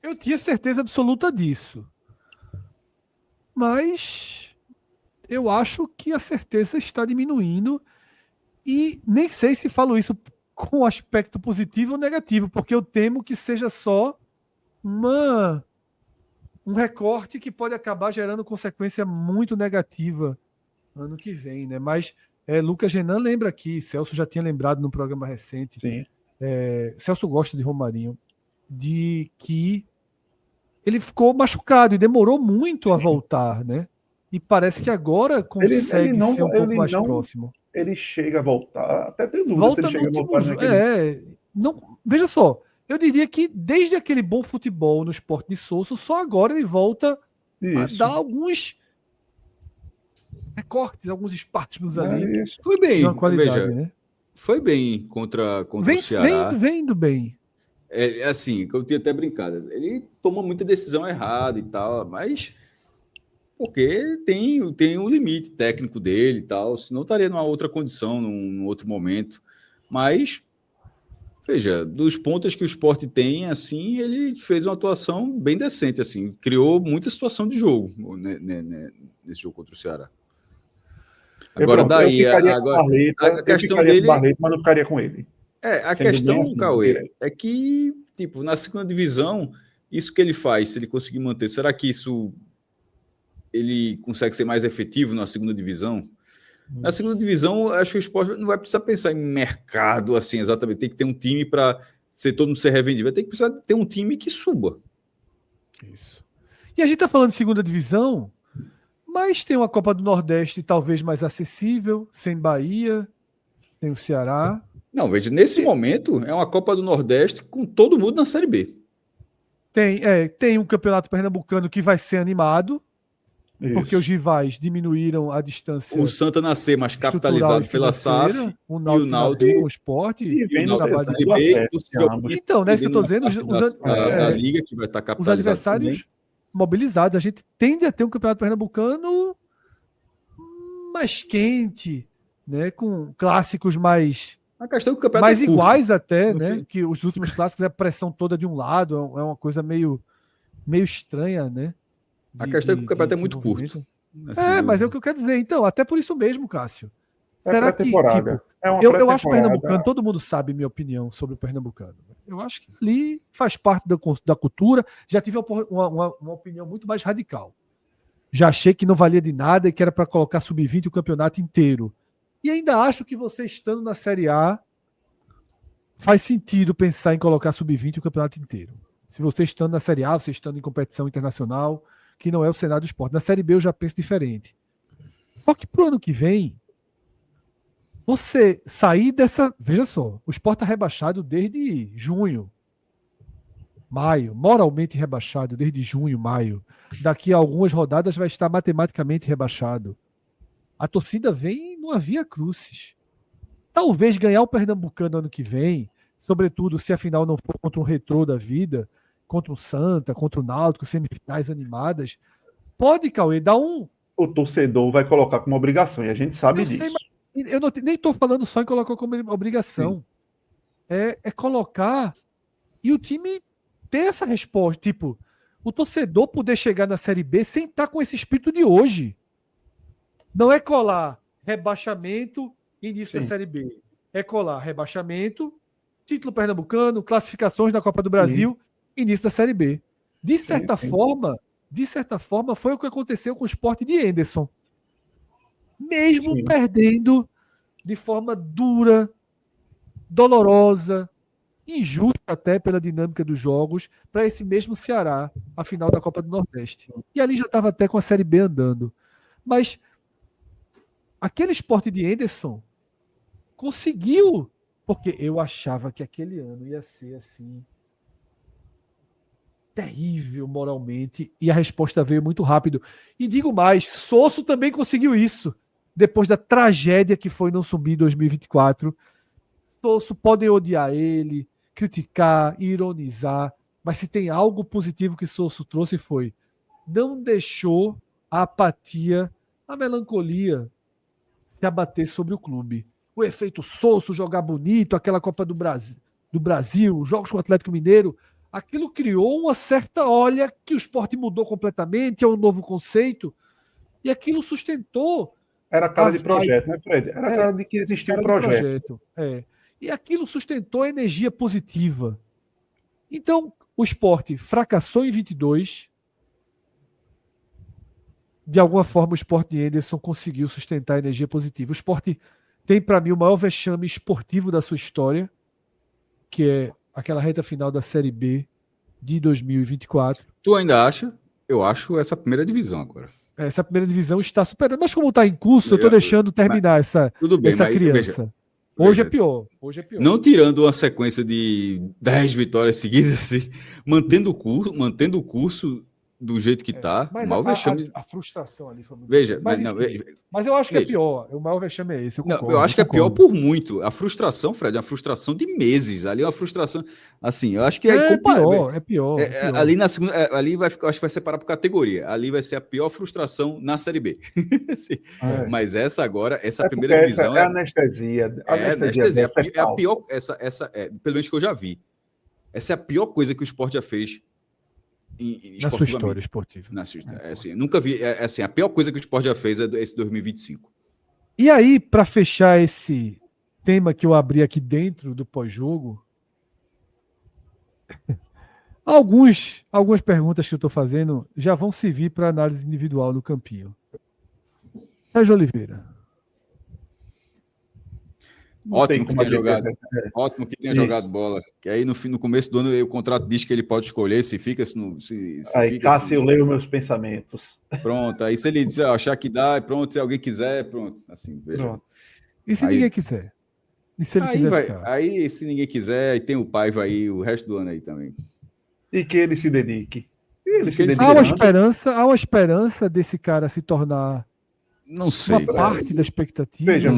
S1: Eu tinha certeza absoluta disso. Mas eu acho que a certeza está diminuindo e nem sei se falo isso com aspecto positivo ou negativo, porque eu temo que seja só um recorte que pode acabar gerando consequência muito negativa ano que vem, né? Mas Lucas Renan lembra aqui, Celso já tinha lembrado no programa recente, Celso gosta de Romarinho, de que ele ficou machucado e demorou muito a voltar, né? E parece que agora consegue ser um pouco mais próximo.
S3: Ele chega a voltar, até tem dúvida
S1: Volta
S3: se ele
S1: no
S3: chega a voltar
S1: último
S3: naquele...
S1: não, veja só, eu diria que desde aquele bom futebol no Sport de Sousa, só agora ele volta a dar alguns recortes, alguns espátulos ali.
S3: Isso.
S2: Foi bem,
S1: de uma qualidade,
S2: veja,
S1: né?
S2: foi bem contra o Ceará.
S1: Vem indo bem.
S2: Assim, que eu tinha até brincado. Ele toma muita decisão errada e tal, mas porque tem um limite técnico dele e tal, senão estaria numa outra condição, num outro momento. Mas, veja, dos pontos que o Sport tem, assim, ele fez uma atuação bem decente, assim, criou muita situação de jogo nesse jogo contra o Ceará. Agora, daí,
S3: a questão dele... Barreto, mas não ficaria com ele.
S2: A questão, assim, Cauê, é que, tipo, na segunda divisão, isso que ele faz, se ele conseguir manter, será que ele consegue ser mais efetivo na segunda divisão? Na segunda divisão, acho que o Sport não vai precisar pensar em mercado, assim, exatamente. Tem que ter um time para todo mundo ser revendido. Vai ter que precisar ter um time que suba.
S1: Isso. E a gente tá falando de segunda divisão, mas tem uma Copa do Nordeste talvez mais acessível, sem Bahia, tem o Ceará.
S2: Não, veja, nesse momento é uma Copa do Nordeste com todo mundo na Série B.
S1: Tem um Campeonato Pernambucano que vai ser animado, porque os rivais diminuíram a distância.
S2: O Santa nascer mais capitalizado pela SAF,
S1: o Náutico com o Sport
S2: e o Náutico Série B.
S1: Então, né, isso que eu estou dizendo,
S2: a Liga que vai estar capitalizada.
S1: Os adversários também mobilizados. A gente tende a ter um Campeonato Pernambucano mais quente, né, com clássicos mais iguais até, né? Que os últimos clássicos é a pressão toda de um lado, é uma coisa meio estranha, né?
S2: A questão é que o campeonato é muito curto.
S1: Assim, mas é o que eu quero dizer. Então, até por isso mesmo, Cássio.
S3: Será que, tipo,
S1: eu acho o Pernambucano, todo mundo sabe minha opinião sobre o Pernambucano. Eu acho que ali faz parte da cultura. Já tive uma opinião muito mais radical. Já achei que não valia de nada e que era para colocar sub-20 o campeonato inteiro. E ainda acho que você estando na Série A faz sentido pensar em colocar sub-20 o campeonato inteiro. Se você estando na Série A, você estando em competição internacional, que não é o cenário do esporte. Na Série B eu já penso diferente. Só que pro ano que vem, você sair dessa... Veja só, o Sport está rebaixado desde junho, maio, moralmente rebaixado desde junho, maio. Daqui a algumas rodadas vai estar matematicamente rebaixado. A torcida vem numa via crucis. Talvez ganhar o Pernambucano ano que vem, sobretudo se a final não for contra um Retrô da vida, contra o Santa, contra o Náutico, semifinais animadas, pode, Cauê, dar um...
S3: O torcedor vai colocar como obrigação, e a gente sabe
S1: Eu
S3: disso.
S1: sei, mas eu nem estou falando só em colocar como obrigação. É colocar e o time ter essa resposta. Tipo, o torcedor poder chegar na Série B sem estar com esse espírito de hoje. Não é colar rebaixamento e início da Série B. É colar rebaixamento, título pernambucano, classificações na Copa do Brasil, início da Série B. De certa forma, foi o que aconteceu com o Sport de Henderson. Mesmo perdendo de forma dura, dolorosa, injusta até pela dinâmica dos jogos, para esse mesmo Ceará, a final da Copa do Nordeste. E ali já estava até com a Série B andando. Mas aquele Sport de Henderson conseguiu, porque eu achava que aquele ano ia ser assim terrível moralmente, e a resposta veio muito rápido. E digo mais, Sosso também conseguiu isso. Depois da tragédia que foi não subir em 2024, Sosso podem odiar ele, criticar, ironizar, mas se tem algo positivo que Sosso trouxe foi não deixou a apatia, a melancolia se abater sobre o clube. O efeito Sosso, jogar bonito, aquela Copa do Brasil, jogos com o Atlético Mineiro, aquilo criou uma certa olha que o esporte mudou completamente, é um novo conceito, e aquilo sustentou.
S3: Era cara de projeto, né, Fred? Era cara de que existia um projeto.
S1: E aquilo sustentou a energia positiva. Então, o esporte fracassou em 22. De alguma forma, o esporte de Henderson conseguiu sustentar a energia positiva. O esporte tem, para mim, o maior vexame esportivo da sua história, que é aquela reta final da Série B de 2024.
S2: Tu ainda acha? Eu acho essa primeira divisão agora.
S1: Essa primeira divisão está superando. Mas como está em curso, eu estou deixando terminar essa criança. Hoje é pior.
S2: Não tirando uma sequência de 10 vitórias seguidas, assim, mantendo o curso do jeito que está.
S1: Mas
S2: mal vexame.
S1: A frustração ali foi muito
S2: Veja,
S1: mas eu acho que é pior. O maior vexame é esse.
S2: Eu acho que é pior por muito. A frustração, Fred, é uma frustração de meses. Ali é uma frustração. Assim, eu acho que
S1: é pior.
S2: Ali na segunda. Ali vai ficar, acho que vai separar por categoria. Ali vai ser a pior frustração na Série B. Mas essa agora, essa primeira divisão.
S3: É anestesia.
S2: Anestesia. É a pior. Pelo menos que eu já vi. Essa é a pior coisa que o esporte já fez.
S1: Na sua história esportiva.
S2: Nunca vi. A pior coisa que o esporte já fez é esse 2025.
S1: E aí, para fechar esse tema que eu abri aqui dentro do pós-jogo, algumas perguntas que eu estou fazendo já vão servir para análise individual no campinho. Sérgio Oliveira.
S2: Ótimo que tenha jogado bola. Que aí no começo do ano o contrato diz que ele pode escolher se fica, se
S3: aí
S2: fica,
S3: Cássio leu meus pensamentos.
S2: Pronto, aí se ele disser, achar que dá, pronto, se alguém quiser, pronto. Assim, veja. Pronto.
S1: E se ninguém quiser? E se ele quiser ficar?
S2: Aí, se ninguém quiser, aí tem o Paiva aí o resto do ano aí também.
S3: E que ele se dedique.
S1: Há uma esperança desse cara se tornar...
S2: Não sei.
S1: Uma parte da expectativa.
S3: Veja,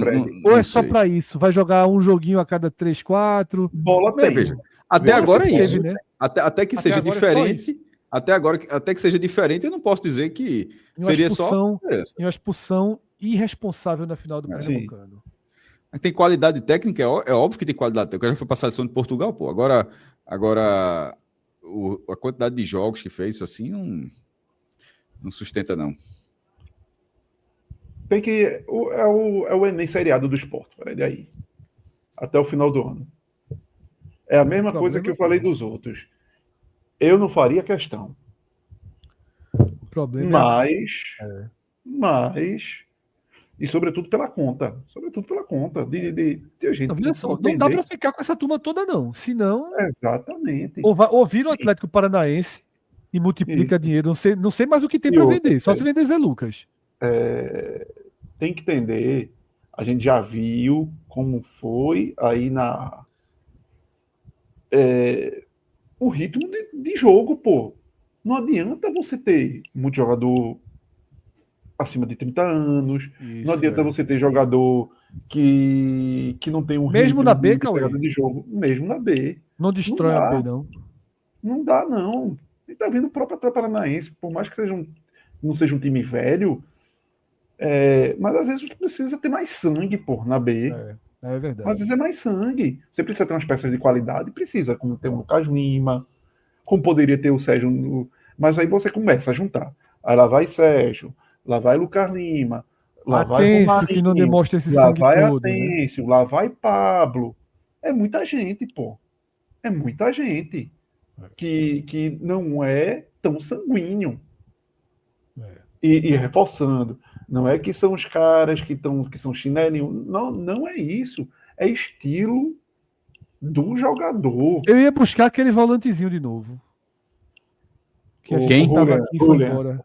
S1: ou é só para isso? Vai jogar um joguinho a cada 3, 4?
S3: Bola tem.
S2: Veja. Até agora é isso. Né? Até que seja diferente. Até que seja diferente, eu não posso dizer que seria só.
S1: Uma expulsão irresponsável na final do Pernambucano.
S2: Tem qualidade técnica, é óbvio que tem qualidade técnica. Já foi para a seleção de Portugal, pô. Agora a quantidade de jogos que fez, assim, não sustenta, não.
S3: Tem que. É o Enem seriado do esporte, Fred, aí. Até o final do ano. É a mesma coisa que eu falei dos outros. Eu não faria questão.
S1: problema
S3: Mas, e sobretudo pela conta. Sobretudo pela conta. De a gente
S1: Não, veja só, não
S3: entender.
S1: dá para ficar com essa turma toda, não. Senão,
S3: Exatamente.
S1: ou vira o Atlético Paranaense e multiplica dinheiro. Não sei mais o que tem para vender, só se vender Zé Lucas.
S3: Tem que entender. A gente já viu como foi aí o ritmo de jogo, pô. Não adianta você ter muito jogador acima de 30 anos, não adianta você ter jogador que não tem um
S1: Mesmo
S3: ritmo
S1: na B,
S3: de
S1: Cauê?
S3: pegada de jogo, mesmo na B.
S1: Não destrói a B, não.
S3: Não dá, não. E tá vendo o próprio Atlético Paranaense, por mais que não seja um time velho, mas às vezes você precisa ter mais sangue, pô, na B.
S1: É verdade.
S3: Às vezes é mais sangue. Você precisa ter umas peças de qualidade, precisa, como ter um Lucas Lima, como poderia ter o Sérgio. Mas aí você começa a juntar. Aí lá vai Sérgio, lá vai Lucas Lima, lá vai
S1: Atêncio, que não demonstra esse
S3: lá
S1: sangue
S3: vai
S1: todo, né?
S3: Atêncio, lá vai Pablo. É muita gente, pô. É muita gente que não é tão sanguíneo. E reforçando, não é que são os caras que são chinelinho. Não, não é isso. É estilo do jogador.
S1: Eu ia buscar aquele volantezinho de novo. Que a gente tava aqui e foi embora.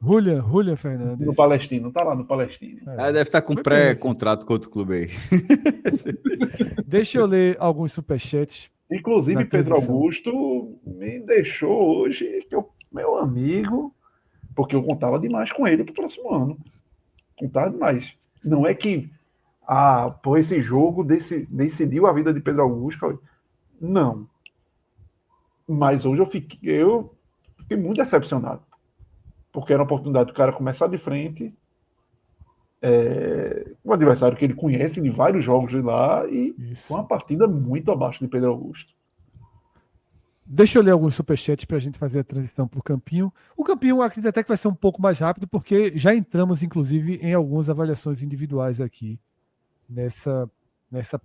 S1: Julian Fernandes.
S3: No Palestino, tá lá no Palestino.
S2: Deve estar com pré-contrato com outro clube aí.
S1: Deixa eu ler alguns superchats.
S3: Inclusive, Pedro Augusto me deixou hoje, que meu amigo, porque eu contava demais com ele pro próximo ano. Contava demais. Não é que por esse jogo decidiu a vida de Pedro Augusto. Não. Mas hoje eu fiquei muito decepcionado. Porque era a oportunidade do cara começar de frente. Um adversário que ele conhece de vários jogos de lá e foi uma partida muito abaixo de Pedro Augusto.
S1: Deixa eu ler alguns superchats para a gente fazer a transição para o Campinho. O Campinho eu acredito até que vai ser um pouco mais rápido, porque já entramos, inclusive, em algumas avaliações individuais aqui nessa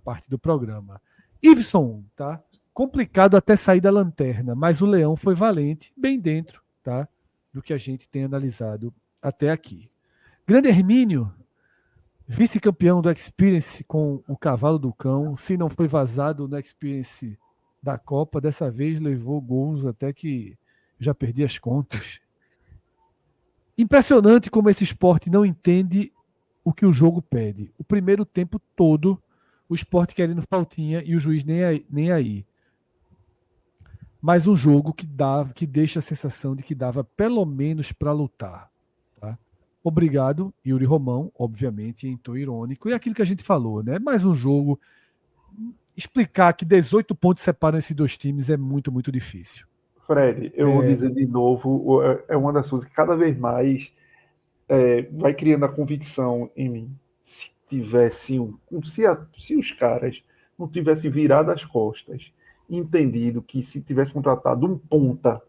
S1: parte do programa. Iveson, tá? Complicado até sair da lanterna, mas o Leão foi valente, bem dentro, tá? Do que a gente tem analisado até aqui. Grande Hermínio, vice-campeão do Experience com o Cavalo do Cão, se não foi vazado no Experience da Copa, dessa vez levou gols até que já perdi as contas. Impressionante como esse esporte não entende o que o jogo pede. O primeiro tempo todo, o esporte querendo faltinha e o juiz nem aí. Mas um jogo que deixa a sensação de que dava pelo menos para lutar. Tá? Obrigado, Yuri Romão, obviamente, em tom irônico. E aquilo que a gente falou, né? Mais um jogo. Explicar que 18 pontos separam esses dois times é muito, muito difícil.
S3: Fred, eu vou dizer de novo, é uma das coisas que cada vez mais vai criando a convicção em mim. Se os caras não tivessem virado as costas, entendido que se tivesse contratado um ponta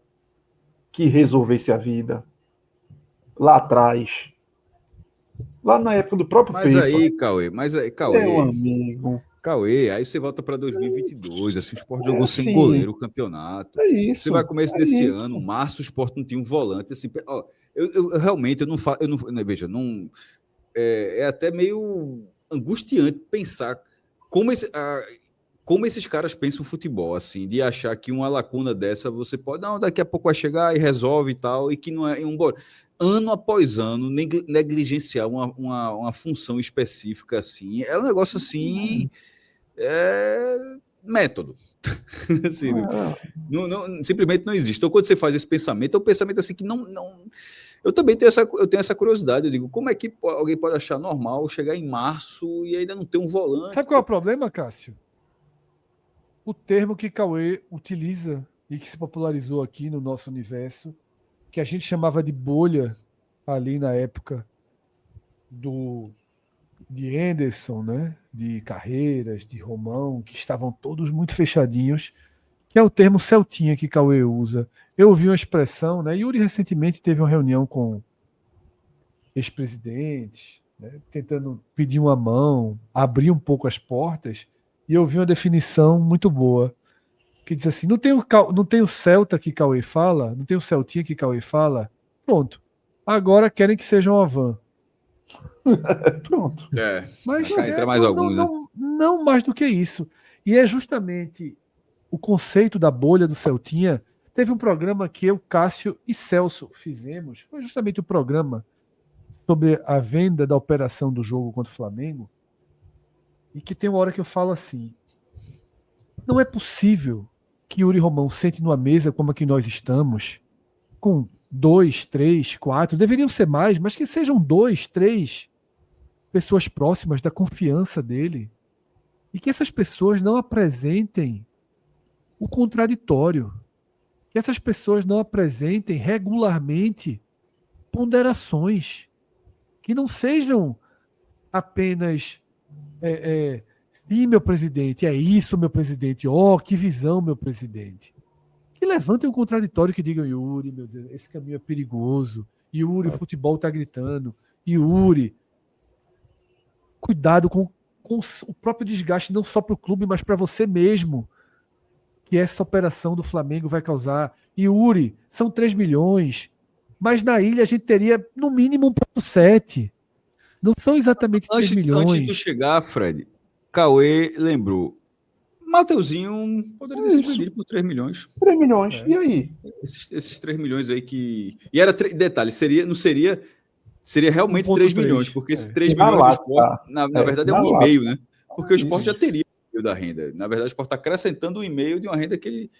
S3: que resolvesse a vida lá atrás, lá na época do próprio
S2: Mas
S3: Pepa,
S2: aí, Cauê,
S3: meu amigo.
S2: Cauê, aí você volta para 2022, assim, o Sport jogou sem goleiro o campeonato.
S3: É isso.
S2: Você vai começo desse ano, março, o Sport não tinha um volante, assim, ó, eu realmente, eu não falo, veja, não, é até meio angustiante pensar como esses caras pensam futebol, assim, de achar que uma lacuna dessa você pode, não, daqui a pouco vai chegar e resolve e tal, e que não é ano após ano, negligenciar uma função específica, assim, é um negócio assim, método. Assim, simplesmente não existe. Então, quando você faz esse pensamento, é um pensamento assim que não eu também tenho essa curiosidade. Eu digo, como é que alguém pode achar normal chegar em março e ainda não ter um volante?
S1: Sabe qual é o problema, Cássio? O termo que Cauê utiliza e que se popularizou aqui no nosso universo, que a gente chamava de bolha ali na época de Anderson, né? De Carreiras, de Romão, que estavam todos muito fechadinhos, que é o termo Celtinha que Cauê usa. Eu ouvi uma expressão, né? Yuri recentemente teve uma reunião com ex-presidentes, né? Tentando pedir uma mão, abrir um pouco as portas, e eu ouvi uma definição muito boa, que diz assim, não tem o Celta que Cauê fala, não tem o Celtinha que Cauê fala, pronto, Agora querem que seja uma van.
S3: Pronto.
S1: Mas
S2: entra mais alguns, né?
S1: não mais do que isso. E é justamente o conceito da bolha do Celtinha. Teve um programa que eu, Cássio e Celso fizemos. Foi justamente o programa sobre a venda da operação do jogo contra o Flamengo. E que tem uma hora que eu falo assim: não é possível que Yuri Romão sente numa mesa como a que nós estamos, com 2, 3, 4, deveriam ser mais, mas que sejam 2, 3 pessoas próximas da confiança dele, e que essas pessoas não apresentem o contraditório, que essas pessoas não apresentem regularmente ponderações, que não sejam apenas sim, meu presidente, é isso, meu presidente, que visão, meu presidente. Que levantem um contraditório, que digam: Yuri, meu Deus, esse caminho é perigoso, Yuri, o futebol está gritando, Yuri, cuidado com o próprio desgaste, não só para o clube, mas para você mesmo, que essa operação do Flamengo vai causar. Yuri, são 3 milhões, mas na ilha a gente teria no mínimo 1,7. Não são exatamente 3 milhões.
S2: Antes de tu chegar, Fred, Cauê lembrou. Mateuzinho poderia ter sido vendido por 3 milhões.
S3: 3 milhões. E aí?
S2: Esses 3 milhões aí que... E era... Detalhe, seria realmente 3 milhões, porque esses 3 milhões do Sport, na verdade, é 1,5, né? Porque o Sport já teria o da renda. Na verdade, o Sport está acrescentando 1,5 de uma renda que ele...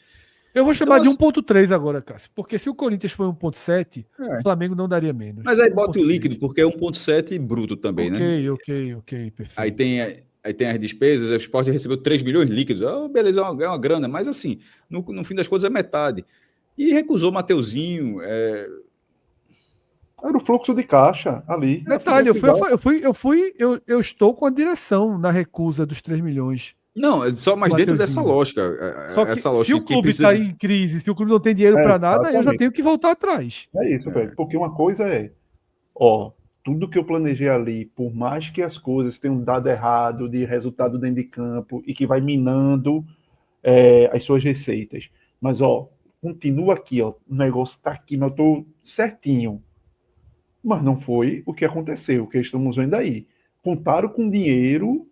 S1: Eu vou chamar de 1,3 agora, Cássio, porque se o Corinthians foi 1,7, o Flamengo não daria menos.
S2: Mas aí bota o líquido, porque é 1,7 bruto também, né?
S1: Ok, perfeito.
S2: Aí tem as despesas, o Sport recebeu 3 milhões líquidos. Beleza, é uma grana, mas assim, no fim das contas é metade. E recusou Mateuzinho.
S3: Era o fluxo de caixa ali.
S1: Detalhe, eu estou com a direção na recusa dos 3 milhões.
S2: Não, só mais dentro dessa lógica.
S1: Só que essa lógica, se o clube está em crise, se o clube não tem dinheiro para nada, eu já tenho que voltar atrás.
S3: É isso, velho. Porque uma coisa tudo que eu planejei ali, por mais que as coisas tenham dado errado de resultado dentro de campo e que vai minando as suas receitas. Mas, continua aqui, o negócio está aqui, mas eu estou certinho. Mas não foi o que aconteceu, o que estamos vendo aí. Contaram com dinheiro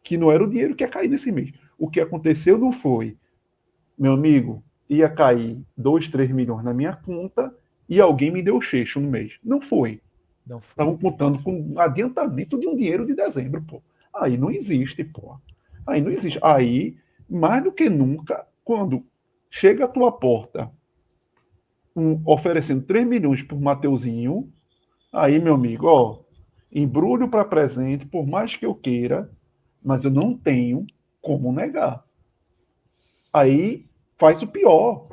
S3: que não era o dinheiro que ia cair nesse mês. O que aconteceu não foi, meu amigo, ia cair 2, 3 milhões na minha conta e alguém me deu cheixo no mês. Não foi. Estavam contando com adiantamento de um dinheiro de dezembro, pô. Aí não existe, pô. Aí não existe. Aí, mais do que nunca, quando chega à tua porta oferecendo 3 milhões por Mateuzinho, aí, meu amigo, embrulho para presente, por mais que eu queira, mas eu não tenho como negar. Aí faz o pior.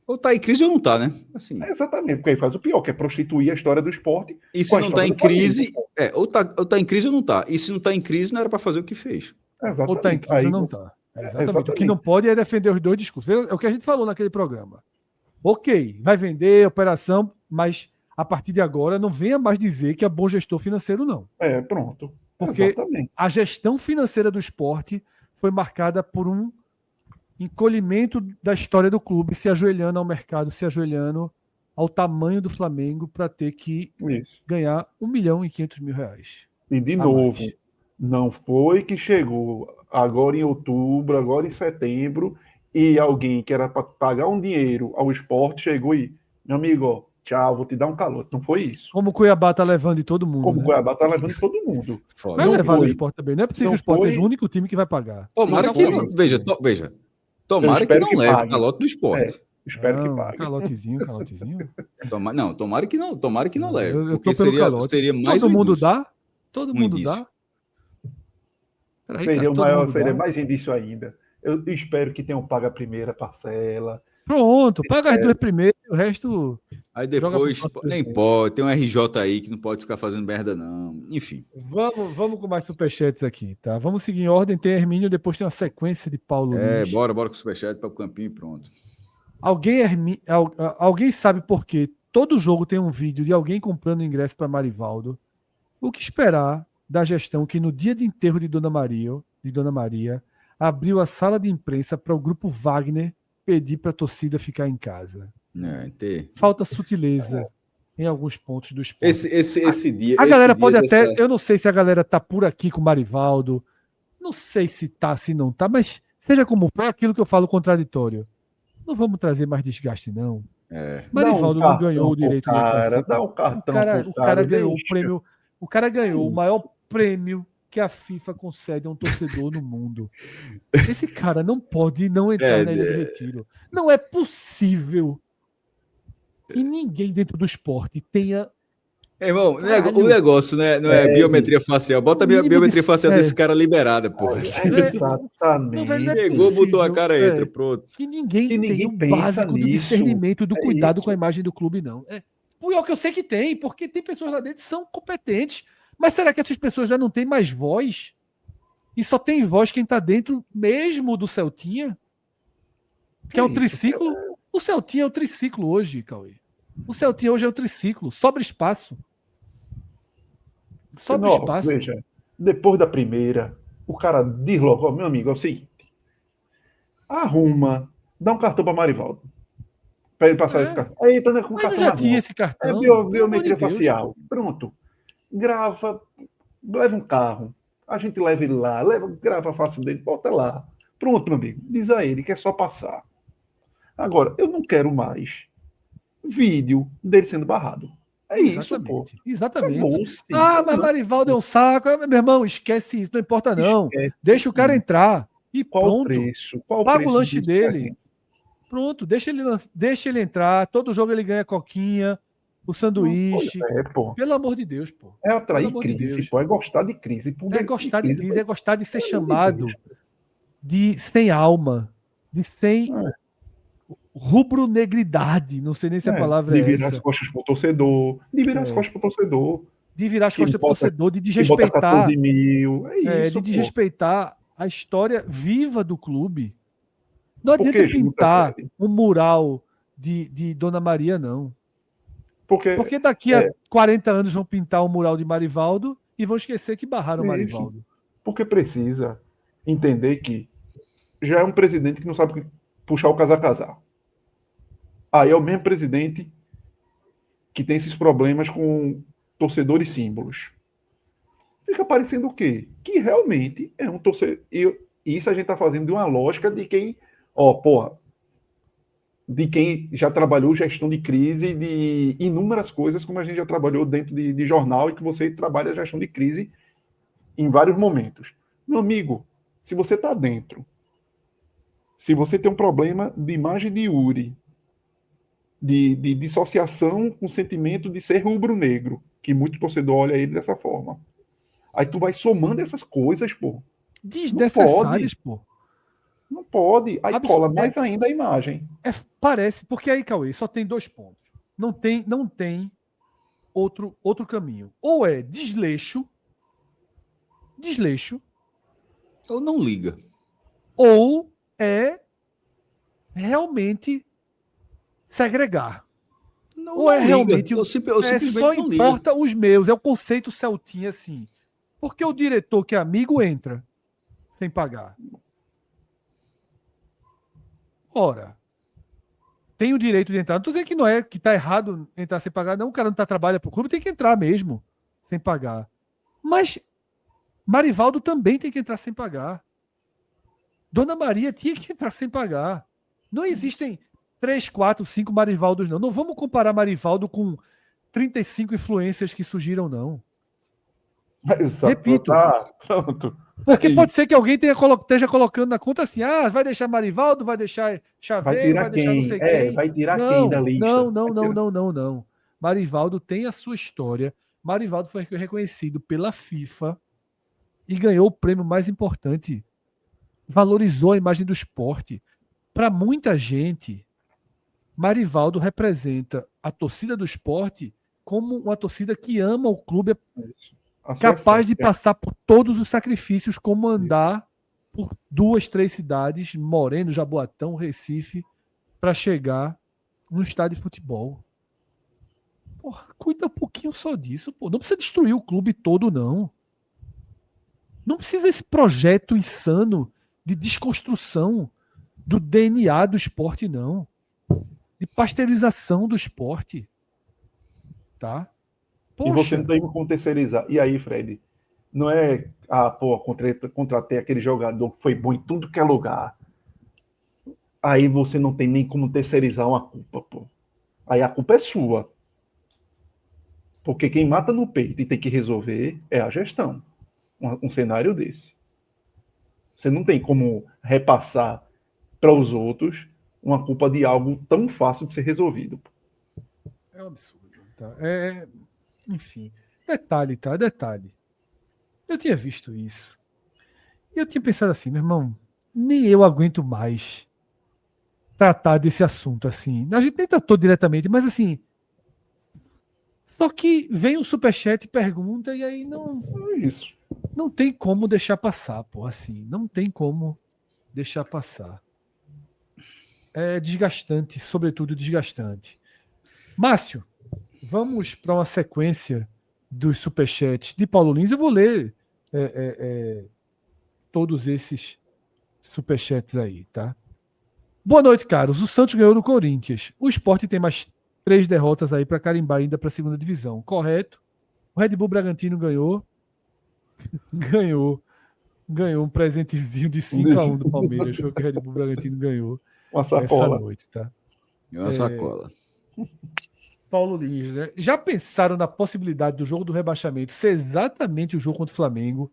S2: Ou tá em crise ou não tá, né? Assim.
S3: Exatamente, porque aí faz o pior, que é prostituir a história do esporte.
S2: E se não tá em crise, ou tá em crise ou não tá. E se não tá em crise, não era para fazer o que fez.
S3: Exatamente.
S1: Ou tá em crise ou não tá. Exatamente. O que não pode é defender os dois discursos. É o que a gente falou naquele programa. Ok, vai vender, operação, mas a partir de agora não venha mais dizer que é bom gestor financeiro, não.
S3: Pronto.
S1: Porque exatamente. A gestão financeira do esporte foi marcada por um encolhimento da história do clube, se ajoelhando ao mercado, se ajoelhando ao tamanho do Flamengo para ter que ganhar R$1.500.000.
S3: E de novo, não foi que chegou agora em outubro, agora em setembro, e alguém que era para pagar um dinheiro ao esporte chegou e, meu amigo, tchau, vou te dar um calote. Não foi isso.
S1: Como o Cuiabá tá levando de todo mundo.
S3: Como o Cuiabá tá levando de todo mundo.
S1: Vai levar o esporte também. Não é possível que o esporte seja o único time que vai pagar.
S2: Tomara que não. Veja. Tomara que não leve o calote do esporte.
S3: Espero que pague.
S1: Calotezinho.
S2: Tomara que não leve.
S1: Eu porque seria mais todo mundo dá? Todo mundo dá?
S3: Seria mais indício ainda. Eu espero que tenham pago a primeira parcela.
S1: Pronto, paga as 2 primeiras, o resto.
S2: Aí depois, nem pode, tem um RJ aí que não pode ficar fazendo merda, não. Enfim.
S1: Vamos com mais superchats aqui, tá? Vamos seguir em ordem. Tem Hermínio, depois tem uma sequência de Paulo Lins.
S2: Bora com o superchat para o campinho e pronto.
S1: Alguém sabe por que todo jogo tem um vídeo de alguém comprando ingresso para Marivaldo? O que esperar da gestão que no dia de enterro de Dona Maria, abriu a sala de imprensa para o grupo Wagner pedir para a torcida ficar em casa? Falta sutileza. em alguns pontos do esporte.
S2: Esse dia.
S1: A galera pode
S2: dessa...
S1: até. Eu não sei se a galera tá por aqui com o Marivaldo. Não sei se tá, se não tá, mas seja como for, aquilo que eu falo contraditório. Não vamos trazer mais desgaste, não. Marivaldo não ganhou o direito de entrar.
S3: Dá um cartão.
S1: O cara ganhou o prêmio. O cara ganhou o maior prêmio que a FIFA concede a um torcedor no mundo. Esse cara não pode não entrar na Ilha do Retiro. Não é possível que ninguém dentro do esporte tenha.
S2: Irmão, o negócio não é biometria facial. Bota a biometria facial desse cara liberada, porra.
S3: Exatamente.
S1: Velho,
S2: Chegou, botou a cara, entra, pronto.
S1: Que ninguém tem um básico do discernimento e do cuidado com a imagem do clube, não. Pior que eu sei que tem, porque tem pessoas lá dentro que são competentes. Mas será que essas pessoas já não têm mais voz? E só tem voz quem está dentro mesmo do Celtinha? Que é um triciclo? O Celtinha é o triciclo hoje, Cauê. O Celtinha hoje é o triciclo. Sobra espaço. Sobra espaço.
S3: Veja, depois da primeira, o cara deslocou. Meu amigo, é o seguinte. Arruma, dá um cartão para Marivaldo. Para ele passar esse cartão. Aí entra com o cartão.
S1: Já tinha esse cartão.
S3: Biometria facial. Pronto. Grava, leva um carro. A gente leva ele lá, grava a face dele, bota lá. Pronto, meu amigo. Diz a ele que é só passar. Agora, eu não quero mais vídeo dele sendo barrado. Isso, pô.
S1: Exatamente. Mas Marivaldo é um saco. Meu irmão, esquece isso, não importa não. Deixa o cara entrar. E pronto. Paga o lanche dele. Pronto, deixa ele entrar. Todo jogo ele ganha coquinha, o sanduíche. Pelo amor de Deus, pô.
S3: É atrair crise, pô. É gostar de crise.
S1: É gostar de crise, é gostar de ser chamado de sem alma, de sem rubro-negridade. Não sei nem se a palavra é essa.
S3: De virar as costas pro torcedor. De virar as costas pro torcedor.
S1: De virar as costas pro torcedor, de desrespeitar.
S3: 14 mil.
S1: De desrespeitar a história viva do clube. Não adianta pintar um mural de Dona Maria, não. Porque daqui a 40 anos vão pintar um mural de Marivaldo e vão esquecer que barraram Marivaldo.
S3: Porque precisa entender que já é um presidente que não sabe puxar o casar. Aí é o mesmo presidente que tem esses problemas com torcedores e símbolos. Fica parecendo o quê? Que realmente é um torcedor. E isso a gente está fazendo de uma lógica de quem, de quem já trabalhou gestão de crise, de inúmeras coisas, como a gente já trabalhou dentro de jornal e que você trabalha gestão de crise em vários momentos. Meu amigo, se você está dentro, se você tem um problema de imagem de Yuri, de dissociação com o sentimento de ser rubro-negro, que muito torcedor olha ele dessa forma. Aí tu vai somando essas coisas, pô.
S1: Desnecessárias, pô.
S3: Não pode. Aí cola mais ainda a imagem.
S1: Parece, porque aí, Cauê, só tem 2 pontos. Não tem outro caminho. Ou é desleixo,
S2: ou não liga.
S1: Ou é realmente segregar. Ou é realmente só importa os meus, é o conceito Celtinha assim. Porque o diretor que é amigo entra sem pagar. Ora, tem o direito de entrar. Não estou dizendo que não é, que está errado entrar sem pagar. Não, o cara não trabalha para o clube, tem que entrar mesmo sem pagar. Mas Marivaldo também tem que entrar sem pagar. Dona Maria tinha que entrar sem pagar. Não existem 3, 4, 5 Marivaldos, não. Não vamos comparar Marivaldo com 35 influências que surgiram, não.
S3: Exato.
S1: Repito.
S3: Pronto.
S1: Porque pode ser que alguém esteja colocando na conta assim, vai deixar Marivaldo, vai deixar Chaveiro, vai deixar não sei quem.
S3: Vai tirar quem da lista?
S1: Não. Marivaldo tem a sua história. Marivaldo foi reconhecido pela FIFA e ganhou o prêmio mais importante. Valorizou a imagem do esporte. Para muita gente, Marivaldo representa a torcida do esporte como uma torcida que ama o clube, capaz de passar por todos os sacrifícios, como andar por 2, 3 cidades, Moreno, Jaboatão, Recife, para chegar no estádio de futebol. Porra, cuida um pouquinho só disso, pô. Não precisa destruir o clube todo, não. Não precisa esse projeto insano de desconstrução do DNA do esporte, não. De pasteurização do esporte. tá?
S3: E você não
S1: Poxa,
S3: tem como terceirizar. E aí, Fred, não é, contratei aquele jogador que foi bom em tudo que é lugar. Aí você não tem nem como terceirizar uma culpa, pô. Aí a culpa é sua. Porque quem mata no peito e tem que resolver é a gestão. Um cenário desse. Você não tem como repassar para os outros uma culpa de algo tão fácil de ser resolvido.
S1: é um absurdo, tá? Enfim, detalhe, tá? Detalhe. Eu tinha visto isso. E eu tinha pensado assim, meu irmão, nem eu aguento mais tratar desse assunto assim. A gente nem tratou diretamente, mas assim, só que vem o superchat e pergunta, e aí
S3: É isso.
S1: não tem como deixar passar, pô, assim, não tem como deixar passar. É desgastante, sobretudo desgastante. Márcio, vamos para uma sequência dos superchats de Paulo Lins. Eu vou ler todos esses superchats aí, tá? Boa noite, caros. O Santos ganhou do Corinthians. O Sport tem mais 3 derrotas aí para carimbar ainda para a segunda divisão. Correto? O Red Bull Bragantino ganhou. Ganhou. Ganhou um presentezinho de 5-1 do Palmeiras. Foi o que o Red Bull Bragantino ganhou
S3: Uma
S1: essa
S3: sacola.
S1: noite, tá?
S2: É uma sacola.
S1: Paulo Lins, né? Já pensaram na possibilidade do jogo do rebaixamento ser exatamente o jogo contra o Flamengo?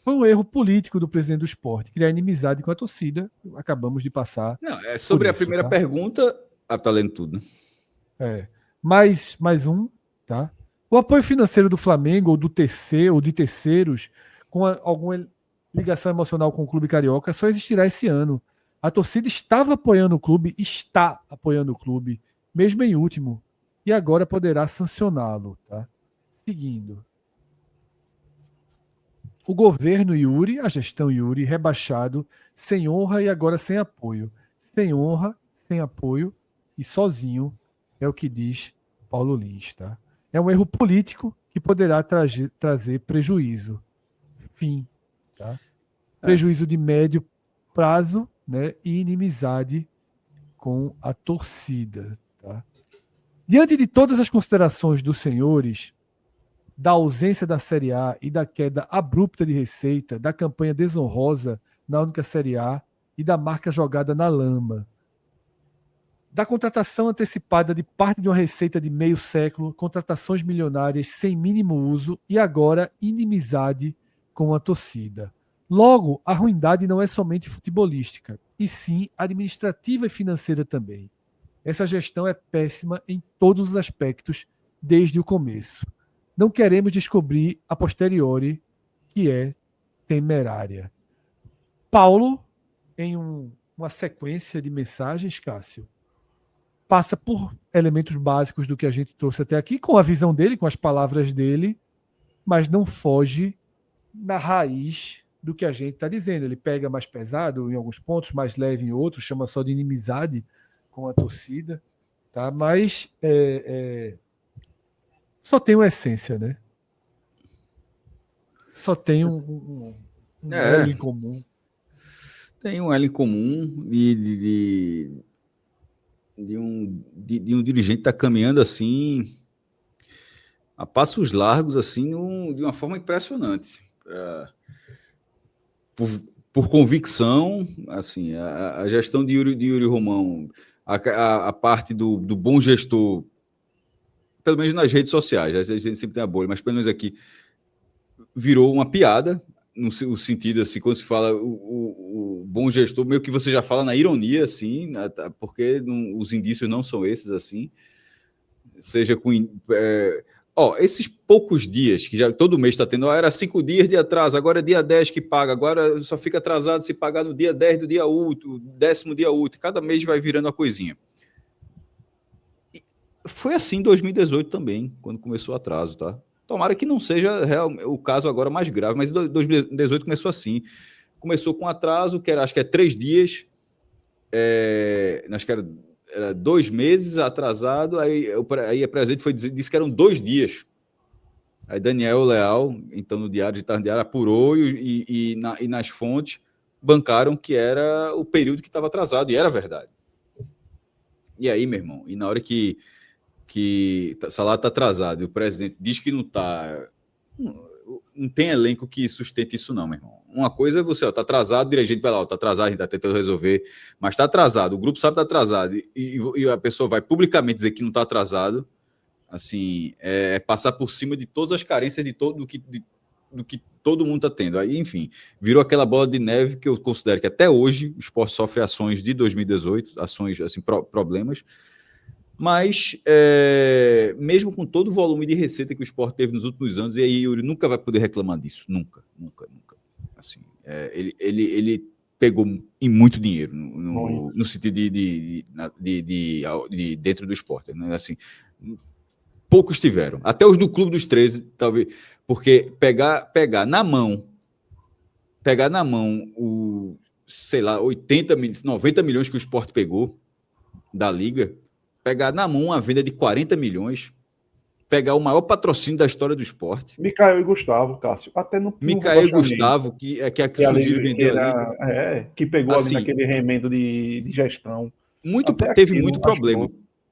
S1: Foi um erro político do presidente do Sport, criar inimizade com a torcida. Acabamos de passar
S2: Não, é
S1: por
S2: sobre a
S1: isso,
S2: primeira
S1: tá?
S2: pergunta. Ah, tá lendo tudo, né?
S1: Mais um, tá? O apoio financeiro do Flamengo ou do TC ou de terceiros com alguma ligação emocional com o clube carioca só existirá esse ano. A torcida estava apoiando o clube, está apoiando o clube, mesmo em último, e agora poderá sancioná-lo, tá? Seguindo. O governo Yuri, a gestão Yuri, rebaixado, sem honra e agora sem apoio. Sem honra, sem apoio e sozinho, é o que diz Paulo Lins. Tá? É um erro político que poderá trazer prejuízo. Fim. Tá? Prejuízo de médio prazo, né, e inimizade com a torcida. Tá? Diante de todas as considerações dos senhores, da ausência da Série A e da queda abrupta de receita, da campanha desonrosa na única Série A e da marca jogada na lama, da contratação antecipada de parte de uma receita de meio século, contratações milionárias sem mínimo uso e agora inimizade com a torcida. Logo, a ruindade não é somente futebolística, e sim administrativa e financeira também. Essa gestão é péssima em todos os aspectos desde o começo. Não queremos descobrir a posteriori que é temerária. Paulo, em uma sequência de mensagens, Cássio, passa por elementos básicos do que a gente trouxe até aqui, com a visão dele, com as palavras dele, mas não foge na raiz do que a gente está dizendo. Ele pega mais pesado em alguns pontos, mais leve em outros, chama só de inimizade com a torcida, tá? Mas só tem uma essência, né? Só tem um elo
S2: É,
S1: em comum.
S2: tem um L em comum de um dirigente tá caminhando assim a passos largos assim de uma forma impressionante. Por, por convicção, assim, a gestão de Yuri Romão, a parte do bom gestor, pelo menos nas redes sociais, a gente sempre tem a bolha, mas pelo menos aqui virou uma piada, no sentido assim, quando se fala o bom gestor, meio que você já fala na ironia, assim, porque os indícios não são esses, assim, seja com... esses poucos dias, que já todo mês está tendo, era 5 dias de atraso, agora é dia 10 que paga, agora só fica atrasado se pagar no dia 10 do dia útil, 10º dia útil, cada mês vai virando uma coisinha. E foi assim em 2018 também, quando começou o atraso, tá? Tomara que não seja o caso agora mais grave, mas em 2018 começou assim. Começou com atraso, que acho que é 3 dias, acho que era 2 meses atrasado, aí a presidente disse que eram 2 dias. Aí Daniel Leal, então no Diário de Tarde, apurou e nas fontes bancaram que era o período que estava atrasado, e era verdade. E aí, meu irmão, e na hora que que o salário está atrasado e o presidente diz que não está... Não tem elenco que sustente isso não, meu irmão. Uma coisa é você, está atrasado, o dirigente vai lá, está atrasado, a gente está tentando resolver, mas está atrasado, o grupo sabe que está atrasado e a pessoa vai publicamente dizer que não está atrasado, assim, é passar por cima de todas as carências do que todo mundo está tendo. Aí, enfim, virou aquela bola de neve que eu considero que até hoje o esporte sofre ações de 2018, ações, assim, problemas, mas mesmo com todo o volume de receita que o esporte teve nos últimos anos, e aí Yuri nunca vai poder reclamar disso, nunca. Assim, ele pegou em muito dinheiro no sentido de dentro do esporte, né? Assim, poucos tiveram, até os do Clube dos 13, talvez, porque pegar na mão sei lá, 80, 90 milhões que o esporte pegou da Liga, pegar na mão uma venda de 40 milhões, pegar o maior patrocínio da história do esporte.
S3: Micael e Gustavo, Cássio. Até no
S2: Micael e Gustavo, que surgiram e vendeu ali.
S3: Que pegou
S2: assim,
S3: ali naquele remendo de gestão.
S2: Teve muito problema.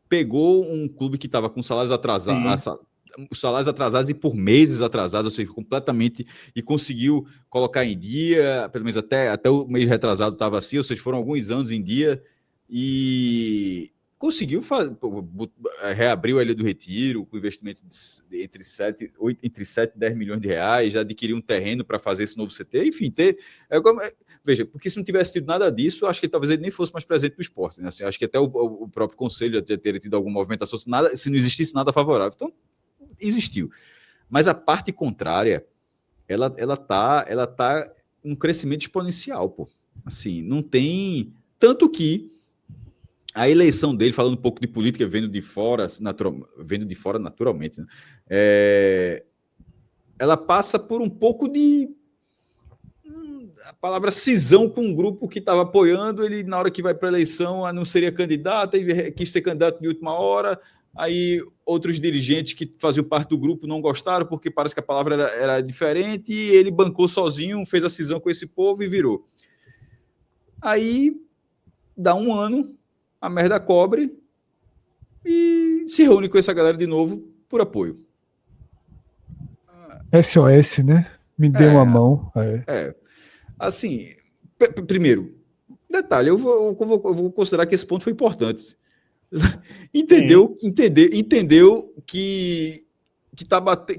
S2: Pegou um clube que estava com salários atrasados e por meses atrasados, ou seja, completamente, e conseguiu colocar em dia, pelo menos até o mês retrasado estava assim, ou seja, foram alguns anos em dia, e conseguiu reabriu a Ilha do Retiro com investimento entre 7 e 10 milhões de reais, já adquiriu um terreno para fazer esse novo CT, enfim, veja, porque se não tivesse tido nada disso, acho que talvez ele nem fosse mais presente no esporte, né? Assim, acho que até o próprio conselho já teria tido alguma movimentação, se não existisse nada favorável. Então, existiu. Mas a parte contrária, ela tá um crescimento exponencial, pô. Assim, não tem... Tanto que a eleição dele, falando um pouco de política, vendo de fora naturalmente, né? Ela passa por um pouco de a palavra cisão com um grupo que estava apoiando ele na hora que vai para a eleição, não seria candidato, ele quis ser candidato de última hora, aí outros dirigentes que faziam parte do grupo não gostaram porque parece que a palavra era diferente e ele bancou sozinho, fez a cisão com esse povo e virou. Aí dá um ano, a merda cobre e se reúne com essa galera de novo por apoio.
S1: SOS, né? Me dê uma mão.
S2: Assim, primeiro, detalhe, eu vou considerar que esse ponto foi importante. Entendeu que tá batendo,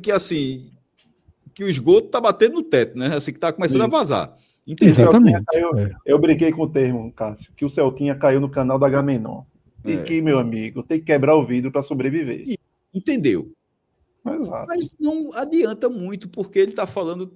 S2: que o esgoto tá batendo no teto, né? Assim, que tá começando a vazar.
S1: Entendeu? Exatamente.
S3: Eu brinquei com o termo, Cássio, que o Celtinha caiu no canal da Agamenon. E que, meu amigo, tem que quebrar o vidro para sobreviver.
S2: Entendeu?
S3: Exato.
S2: Mas não adianta muito, porque ele está falando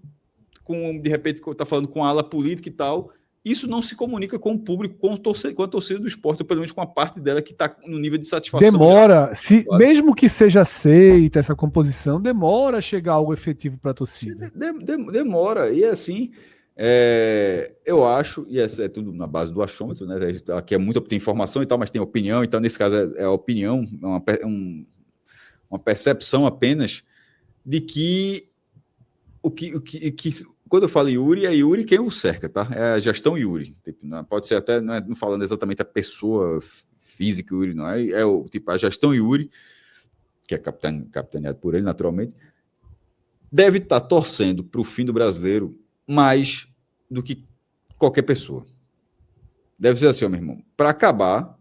S2: de repente, está falando com a ala política e tal. Isso não se comunica com o público, com a torcida do esporte, ou pelo menos com a parte dela que está no nível de satisfação.
S1: Demora, mesmo que seja aceita essa composição, demora a chegar algo efetivo para a torcida.
S2: Demora, e assim, eu acho, e é tudo na base do achômetro, né? Aqui tem informação e tal, mas tem opinião, então nesse caso é a opinião, uma percepção apenas de que quando eu falo Yuri, é Yuri quem o cerca, tá? É a gestão Yuri. Tipo, não, pode ser até, não falando exatamente a pessoa física Yuri, não é? A gestão Yuri, que é capitaneado por ele, naturalmente, deve estar torcendo para o fim do brasileiro mais do que qualquer pessoa. Deve ser assim, meu irmão, para acabar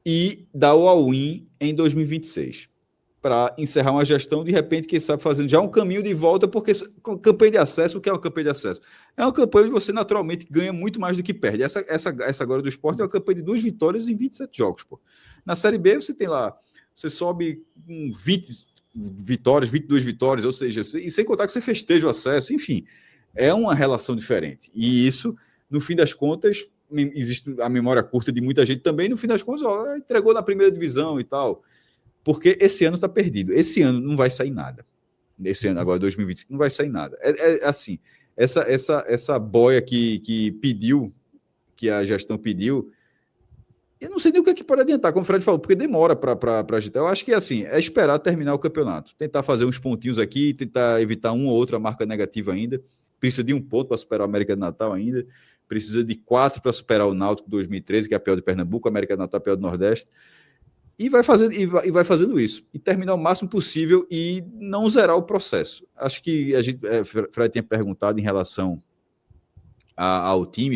S2: e dar o all-in em 2026. Para encerrar uma gestão, de repente, quem sabe, fazendo já um caminho de volta, porque campanha de acesso, o que é uma campanha de acesso? É uma campanha onde você naturalmente ganha muito mais do que perde. Essa agora do esporte é uma campanha de 2 vitórias em 27 jogos. Pô. Na Série B, você sobe com 20 vitórias, 22 vitórias, ou seja, e sem contar que você festeja o acesso, enfim, é uma relação diferente. E isso, no fim das contas, existe a memória curta de muita gente também, no fim das contas, entregou na primeira divisão e tal. Porque esse ano está perdido. Esse ano não vai sair nada. Esse ano, agora 2025, não vai sair nada. Assim, essa boia que pediu, que a gestão pediu, eu não sei nem o que é que pode adiantar, como o Fred falou, porque demora para agitar. Eu acho que assim, é esperar terminar o campeonato. Tentar fazer uns pontinhos aqui, tentar evitar uma ou outra marca negativa ainda. Precisa de 1 ponto para superar o América de Natal ainda. Precisa de 4 para superar o Náutico 2013, que é a pior de Pernambuco, a América de Natal é a pior do Nordeste. E vai fazendo isso. E terminar o máximo possível e não zerar o processo. Acho que Fred tinha perguntado em relação ao time.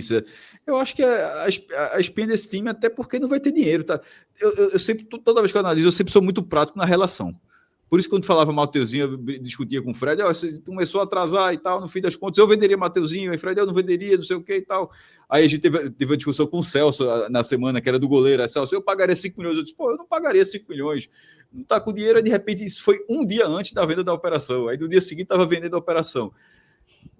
S2: Eu acho que a espinha desse time, até porque não vai ter dinheiro. Tá? Eu sempre, toda vez que eu analiso, eu sempre sou muito prático na relação. Por isso, quando falava Mateuzinho, eu discutia com o Fred, você começou a atrasar e tal, no fim das contas, eu venderia Mateuzinho, aí Fred, eu não venderia, não sei o que e tal. Aí a gente teve uma discussão com o Celso na semana, que era do goleiro. Celso, eu pagaria 5 milhões. Eu disse, eu não pagaria 5 milhões. Não tá com dinheiro, e de repente isso foi um dia antes da venda da operação. Aí no dia seguinte estava vendendo a operação.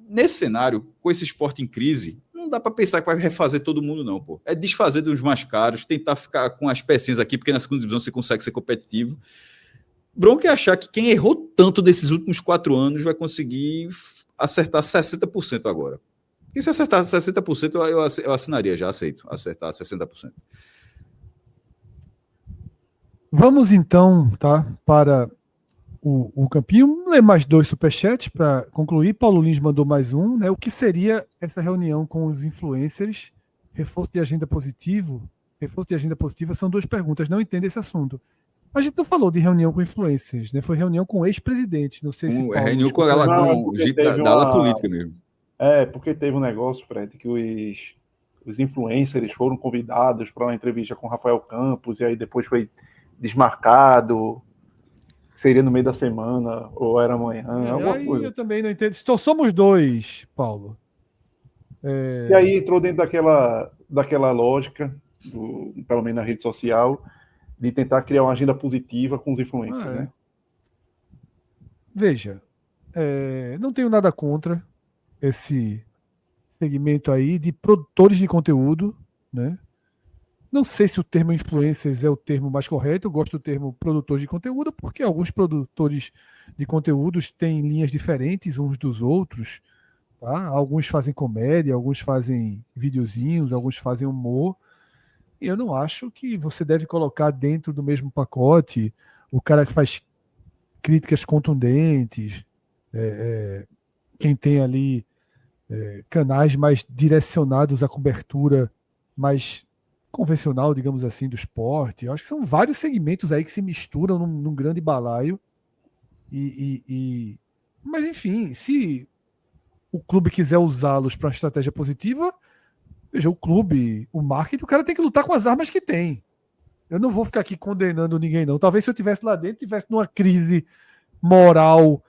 S2: Nesse cenário, com esse esporte em crise, não dá para pensar que vai refazer todo mundo, não, pô. É desfazer dos mais caros, tentar ficar com as pecinhas aqui, porque na segunda divisão você consegue ser competitivo. Bronca é achar que quem errou tanto desses últimos 4 anos vai conseguir acertar 60% agora. E se acertar 60%, eu assinaria, já aceito acertar 60%.
S1: Vamos então, tá, para o campinho. Ler mais 2 superchats para concluir. Paulo Lins mandou mais um, né? O que seria essa reunião com os influencers? Reforço de agenda positivo? Reforço de agenda positiva são 2 perguntas. Não entendo esse assunto. A gente não falou de reunião com influencers, né? Foi reunião com ex-presidente. Não sei se Paulo...
S2: reunião com ela, com gente da ala política mesmo.
S3: Porque teve um negócio, Fred, que os influencers foram convidados para uma entrevista com Rafael Campos e aí depois foi desmarcado. Seria no meio da semana ou era amanhã, alguma coisa.
S1: Eu também não entendo. Então somos 2, Paulo.
S3: E aí entrou dentro daquela lógica, pelo menos na rede social, de tentar criar uma agenda positiva com os influencers, né?
S1: Veja, não tenho nada contra esse segmento aí de produtores de conteúdo, né? Não sei se o termo influencers é o termo mais correto, eu gosto do termo produtores de conteúdo, porque alguns produtores de conteúdos têm linhas diferentes uns dos outros, tá? Alguns fazem comédia, alguns fazem videozinhos, alguns fazem humor. E eu não acho que você deve colocar dentro do mesmo pacote o cara que faz críticas contundentes, quem tem ali canais mais direcionados à cobertura mais convencional, digamos assim, do esporte. Eu acho que são vários segmentos aí que se misturam num grande balaio. Mas, enfim, se o clube quiser usá-los para uma estratégia positiva, veja, o clube, o marketing, o cara tem que lutar com as armas que tem. Eu não vou ficar aqui condenando ninguém, não. Talvez se eu estivesse lá dentro, tivesse numa crise moral,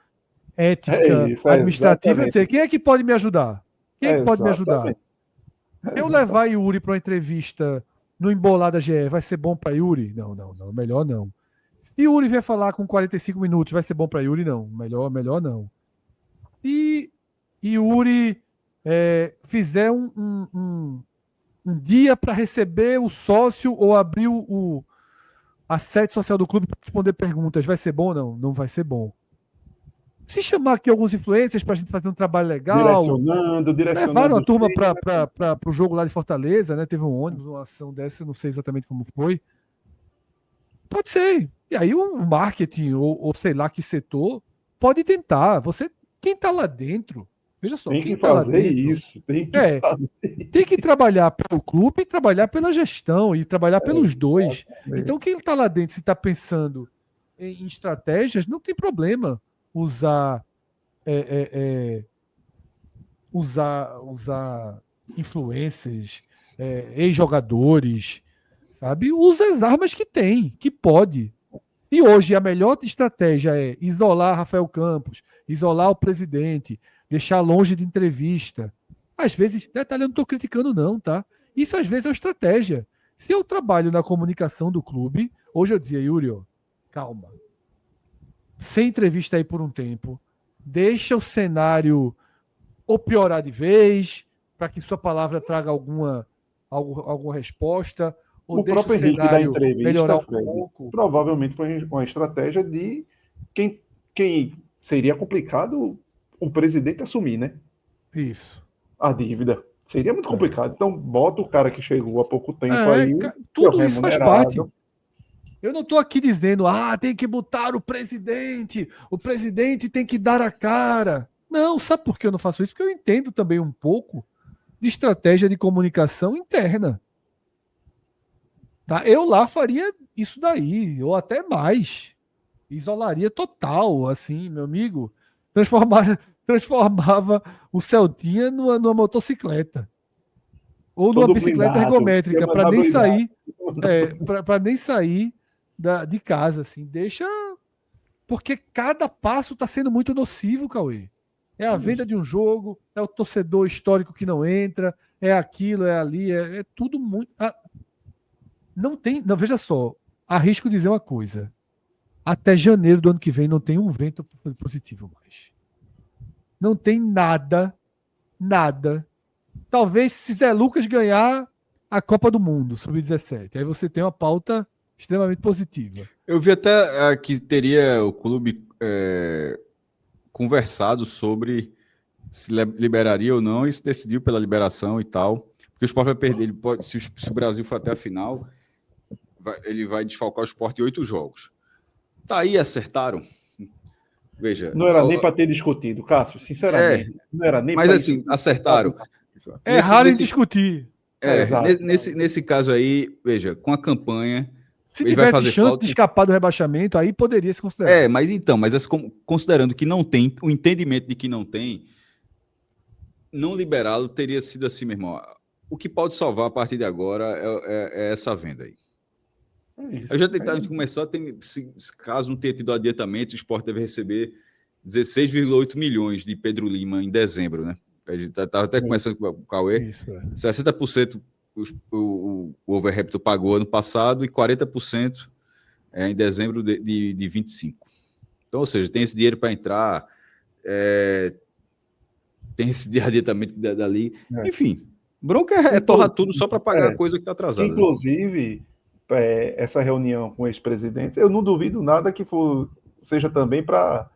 S1: ética, administrativa, dizer, quem é que pode me ajudar? Quem é que pode me ajudar? Eu levar Yuri para uma entrevista no Embolada GE, vai ser bom para Yuri? Não, melhor não. Se Yuri vier falar com 45 minutos, vai ser bom para Yuri? Não, melhor não. E Yuri fizer um dia para receber o sócio ou abrir a sede social do clube para responder perguntas, vai ser bom ou não? Não vai ser bom. Se chamar aqui alguns influencers para a gente fazer um trabalho legal. Direcionando. Levaram a turma para o jogo lá de Fortaleza, né? Teve um ônibus, uma ação dessa, eu não sei exatamente como foi. Pode ser. E aí o marketing, ou sei lá que setor, pode tentar. Quem está lá dentro, veja só.
S3: Tem que fazer isso.
S1: Tem que trabalhar pelo clube e trabalhar pela gestão e trabalhar pelos dois. Então quem está lá dentro, se está pensando em estratégias, não tem problema usar influências, ex-jogadores, sabe? Usa as armas que tem, que pode. E hoje a melhor estratégia é isolar Rafael Campos, isolar o presidente, deixar longe de entrevista. Às vezes, detalhe, eu não estou criticando não, tá? Isso às vezes é uma estratégia. Se eu trabalho na comunicação do clube, hoje eu dizia, Yuri, calma. Sem entrevista aí por um tempo, deixa o cenário ou piorar de vez, para que sua palavra traga alguma resposta, ou
S3: o
S1: deixa
S3: próprio
S1: o cenário
S3: Henrique da entrevista,
S1: melhorar um
S3: Fred,
S1: pouco.
S3: Provavelmente foi uma estratégia de quem seria complicado o presidente assumir, né?
S1: Isso.
S3: A dívida. Seria muito complicado. Então, bota o cara que chegou há pouco tempo aí.
S1: Tudo isso faz parte. Eu não estou aqui dizendo, tem que botar o presidente tem que dar a cara. Não, sabe por que eu não faço isso? Porque eu entendo também um pouco de estratégia de comunicação interna. Tá? Eu lá faria isso daí, ou até mais. Isolaria total, assim, meu amigo. Transformava o Celtinha numa motocicleta. Ou numa
S3: Todo
S1: bicicleta
S3: blindado. Ia
S1: ergométrica, para
S3: mandar
S1: nem
S3: blindado.
S1: sair, para nem sair de casa, assim. Deixa. Porque cada passo está sendo muito nocivo, Cauê. É a venda de um jogo, é o torcedor histórico que não entra, é aquilo, é ali, é tudo muito. Não tem. Não, veja só, arrisco dizer uma coisa. Até janeiro do ano que vem não tem um vento positivo mais. Não tem nada, nada. Talvez se Zé Lucas ganhar a Copa do Mundo, sub-17. Aí você tem uma pauta extremamente positiva.
S2: Eu vi até que teria o clube conversado sobre se liberaria ou não, e se decidiu pela liberação e tal. Porque o Sport vai perder, ele pode, se o Brasil for até a final, ele vai desfalcar o Sport em 8 jogos. Tá aí, acertaram. Veja.
S3: Não era nem para ter discutido, Cássio, sinceramente. Não era nem
S2: mas
S3: para
S2: assim, acertaram.
S1: É raro em discutir.
S2: Nesse caso aí, veja, com a campanha.
S1: Se
S2: ele vai
S1: tivesse
S2: fazer
S1: chance
S2: falta
S1: de escapar do rebaixamento, aí poderia se considerar.
S2: Mas considerando que não tem, o entendimento de que não tem, não liberá-lo teria sido assim, meu irmão. O que pode salvar a partir de agora é essa venda aí. Eu já tentei começar, caso não tenha tido adiantamento, o Sport deve receber 16,8 milhões de Pedro Lima em dezembro, né? A gente estava até começando com o Cauê.
S1: Isso,
S2: 60% o Overhampton pagou ano passado e 40% em dezembro de 25. Então, ou seja, tem esse dinheiro para entrar, tem esse adiantamento dali. Enfim, bronca é torrar tudo só para pagar a coisa que está atrasada.
S3: Inclusive, essa reunião com ex-presidentes, eu não duvido nada que seja também para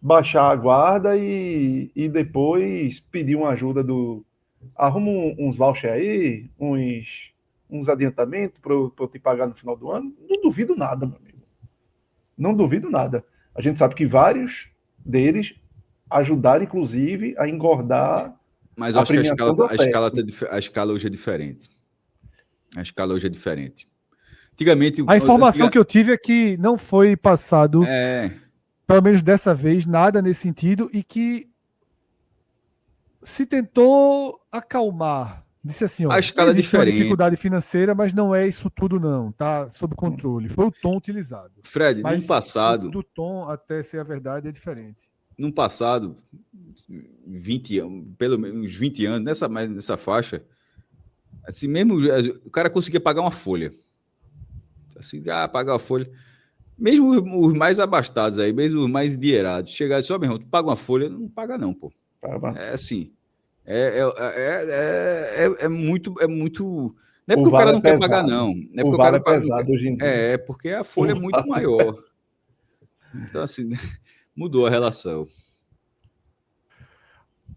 S3: baixar a guarda e depois pedir uma ajuda arruma uns vouchers aí, uns adiantamentos para eu te pagar no final do ano. Não duvido nada, meu amigo. Não duvido nada. A gente sabe que vários deles ajudaram, inclusive, a engordar.
S2: Mas eu acho que a escala hoje é diferente. A escala hoje é diferente. Antigamente,
S1: a informação que eu tive é que não foi passado, pelo menos dessa vez, nada nesse sentido, e que se tentou acalmar. Disse assim, ó,
S2: a escala
S1: existe uma
S2: diferente.
S1: dificuldade financeira, mas não é isso tudo não, tá sob controle. Foi o tom utilizado.
S2: Fred,
S1: mas
S2: no passado...
S1: Do tom até ser a verdade é diferente.
S2: No passado, 20 anos, pelo menos 20 anos, nessa faixa, assim mesmo, o cara conseguia pagar uma folha. Assim, pagar uma folha. Mesmo os mais abastados aí, mesmo os mais endinheirados, chegar e dizer, meu irmão, tu paga uma folha, não paga não, pô. É assim, é muito... Não é porque o cara não quer pagar, não. Não é porque o cara
S3: pesado hoje em dia.
S2: É porque a folha é muito maior. Então, assim, mudou a relação.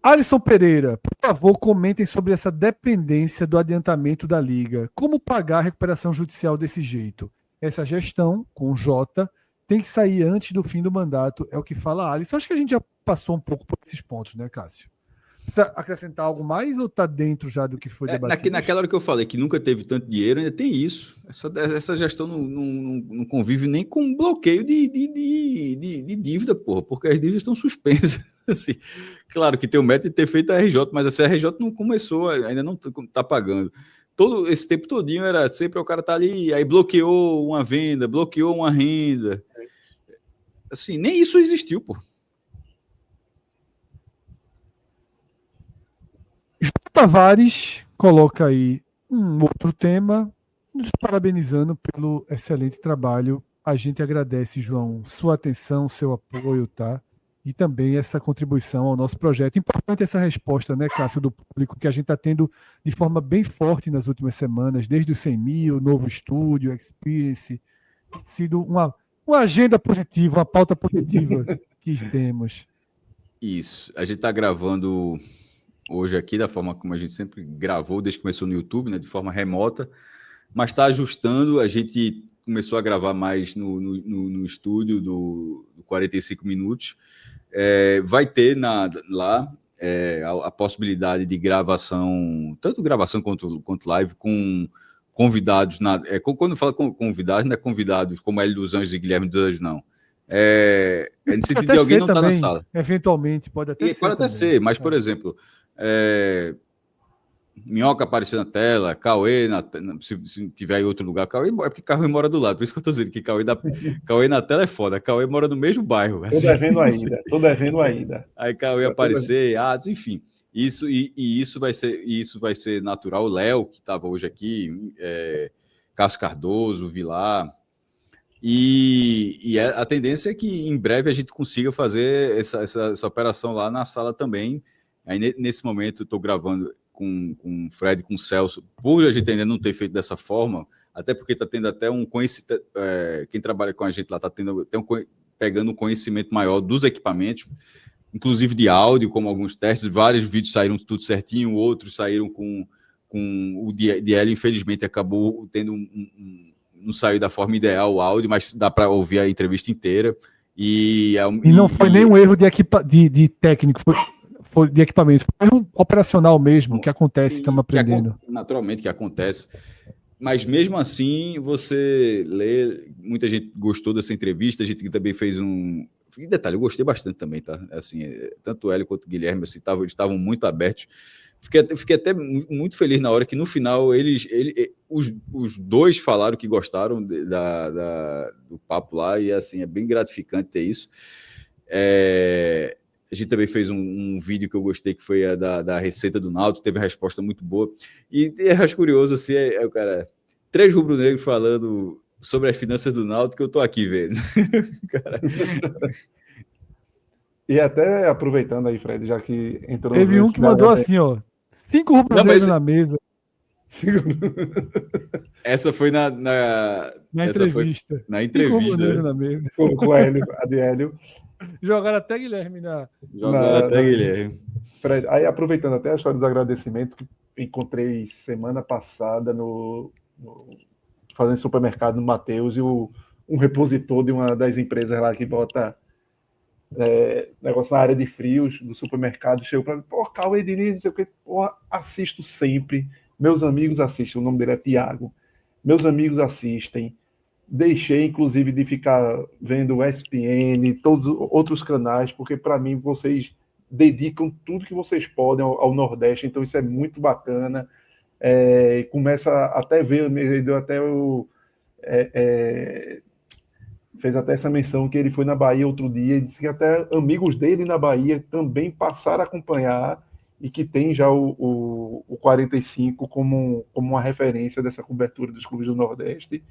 S1: Alisson Pereira, por favor, comentem sobre essa dependência do adiantamento da Liga. Como pagar a recuperação judicial desse jeito? Essa gestão, com o Jota, tem que sair antes do fim do mandato, é o que fala a Alisson. Acho que a gente já passou um pouco por esses pontos, né, Cássio? Precisa acrescentar algo mais ou está dentro já do que foi debatido?
S2: Naquela hora que eu falei que nunca teve tanto dinheiro, ainda tem isso. Essa gestão não convive nem com bloqueio de dívida, porra, porque as dívidas estão suspensas. Assim, claro que tem o mérito de ter feito a RJ, mas essa RJ não começou, ainda não está pagando. Todo esse tempo todinho era sempre o cara tá ali, aí bloqueou uma venda, bloqueou uma renda. Assim, nem isso existiu, pô.
S1: Tavares coloca aí um outro tema, nos parabenizando pelo excelente trabalho. A gente agradece, João, sua atenção, seu apoio, tá? E também essa contribuição ao nosso projeto. Importante essa resposta, né, Cássio, do público, que a gente está tendo de forma bem forte nas últimas semanas, desde os 100 mil, novo estúdio, Experience, sido uma agenda positiva, uma pauta positiva que temos.
S2: Isso, a gente está gravando hoje aqui da forma como a gente sempre gravou desde que começou no YouTube, né, de forma remota, mas está ajustando. A gente começou a gravar mais no estúdio do 45 minutos. Vai ter lá a possibilidade de gravação, tanto gravação quanto live, com convidados. Quando fala convidados, não é convidados como Hélio dos Anjos e Guilherme dos Anjos, não. No sentido de alguém não estar na sala.
S1: Eventualmente, pode até ser.
S2: Pode até ser, mas, por exemplo, Minhoca aparecer na tela, Cauê, se tiver em outro lugar, Cauê, é porque Cauê mora do lado, por isso que eu tô dizendo que Cauê na tela é foda, Cauê mora no mesmo bairro.
S3: Tô devendo ainda.
S2: Aí Cauê aparecer, enfim, isso vai ser natural. O Léo, que estava hoje aqui, Cássio Cardoso, Vilar, e a tendência é que em breve a gente consiga fazer essa operação lá na sala também. Aí nesse momento estou gravando com o Fred, com o Celso, por a gente ainda não ter feito dessa forma, até porque está tendo até um conhecimento, quem trabalha com a gente lá está pegando um conhecimento maior dos equipamentos, inclusive de áudio, como alguns testes, vários vídeos saíram tudo certinho, outros saíram com o DL, infelizmente acabou tendo não saiu da forma ideal o áudio, mas dá para ouvir a entrevista inteira. E
S1: não foi nem um erro de técnico, foi de equipamento, foi um erro operacional mesmo, que acontece, estamos aprendendo.
S2: Naturalmente que acontece. Mas mesmo assim, você lê, muita gente gostou dessa entrevista, a gente também fez um... E detalhe, eu gostei bastante também, tá? Assim, tanto o Hélio quanto o Guilherme, assim, eles estavam muito abertos. Fiquei até muito feliz na hora que no final os dois falaram que gostaram do papo lá, e assim, é bem gratificante ter isso. A gente também fez um vídeo que eu gostei, que foi a da receita do Náutico, teve uma resposta muito boa. E eu acho curioso, assim, o cara, 3 rubro-negros falando sobre as finanças do Náutico, que eu tô aqui vendo. Cara.
S3: E até aproveitando aí, Fred, já que entrou...
S1: Teve um que mandou assim, 5 rubro-negros na mesa.
S2: Essa foi na
S1: entrevista.
S2: Na entrevista.
S1: Na mesa.
S3: Com o Hélio, a de Hélio.
S1: Jogaram até Guilherme
S2: Guilherme.
S3: Fred, aí aproveitando até a história dos agradecimentos que encontrei semana passada fazendo supermercado no Mateus, e um repositor de uma das empresas lá que bota negócio na área de frios do supermercado, chegou para mim, Cauê Diniz, não sei o que, assisto sempre, meus amigos assistem, o nome dele é Tiago, meus amigos assistem, deixei inclusive de ficar vendo o ESPN, todos os outros canais, porque para mim vocês dedicam tudo que vocês podem ao Nordeste, então isso é muito bacana. Começa até ver, deu até fez até essa menção que ele foi na Bahia outro dia, e disse que até amigos dele na Bahia também passaram a acompanhar, e que tem já o 45 como uma referência dessa cobertura dos clubes do Nordeste.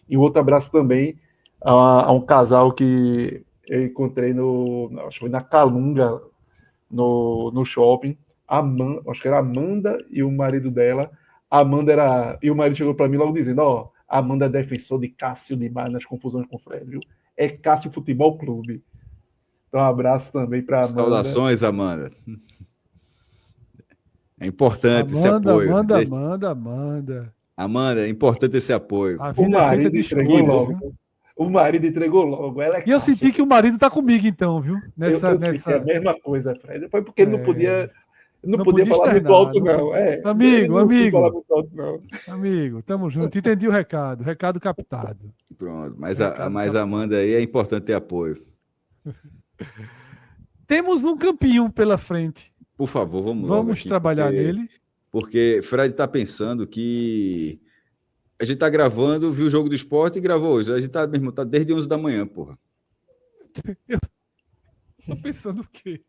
S3: E outro abraço também a um casal que eu encontrei acho que foi na Calunga, no shopping. Acho que era a Amanda e o marido dela. E o marido chegou para mim logo dizendo, Amanda é defensor de Cássio demais nas confusões com o Fred, viu? É Cássio Futebol Clube. Então, um abraço também para Amanda.
S2: Saudações, Amanda. É importante esse apoio.
S1: Amanda.
S2: Amanda, é importante esse apoio.
S1: A vida é feita de escolha.
S3: O marido entregou logo. Ela
S1: e eu senti que o marido tá comigo, então, viu?
S3: Eu senti a mesma coisa, Fred. Foi porque ele não podia... Não podia falar muito alto, não.
S1: Amigo.
S3: Alto, não.
S1: Amigo, tamo junto. Entendi o recado captado.
S2: Pronto, mas a Amanda aí é importante ter apoio.
S1: Temos um campinho pela frente.
S2: Por favor,
S1: vamos trabalhar nele.
S2: Porque Fred está pensando que a gente está gravando, viu o jogo do Sport e gravou hoje. A gente tá desde 11 da manhã, porra.
S1: Eu tô pensando o quê?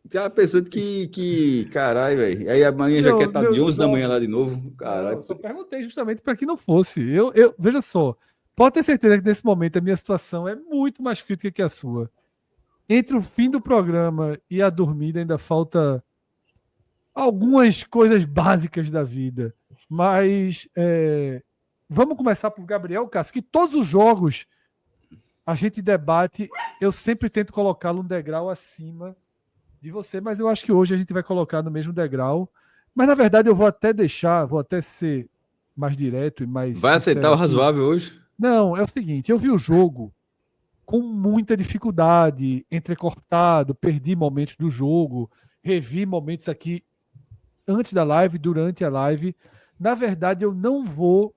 S2: Tá pensando que caralho, velho. Aí amanhã já quer estar de 11 da manhã lá de novo. Caralho.
S1: Eu só perguntei justamente para que não fosse. Veja só, pode ter certeza que nesse momento a minha situação é muito mais crítica que a sua. Entre o fim do programa e a dormida ainda falta algumas coisas básicas da vida. Mas vamos começar por Gabriel Cássio, que todos os jogos a gente debate, eu sempre tento colocá-lo um degrau acima de você, mas eu acho que hoje a gente vai colocar no mesmo degrau. Mas na verdade eu vou até ser mais direto e mais...
S2: Vai aceitar o razoável hoje?
S1: Não, é o seguinte, eu vi o jogo com muita dificuldade, entrecortado, perdi momentos do jogo, revi momentos aqui antes da live, durante a live. Na verdade, eu não vou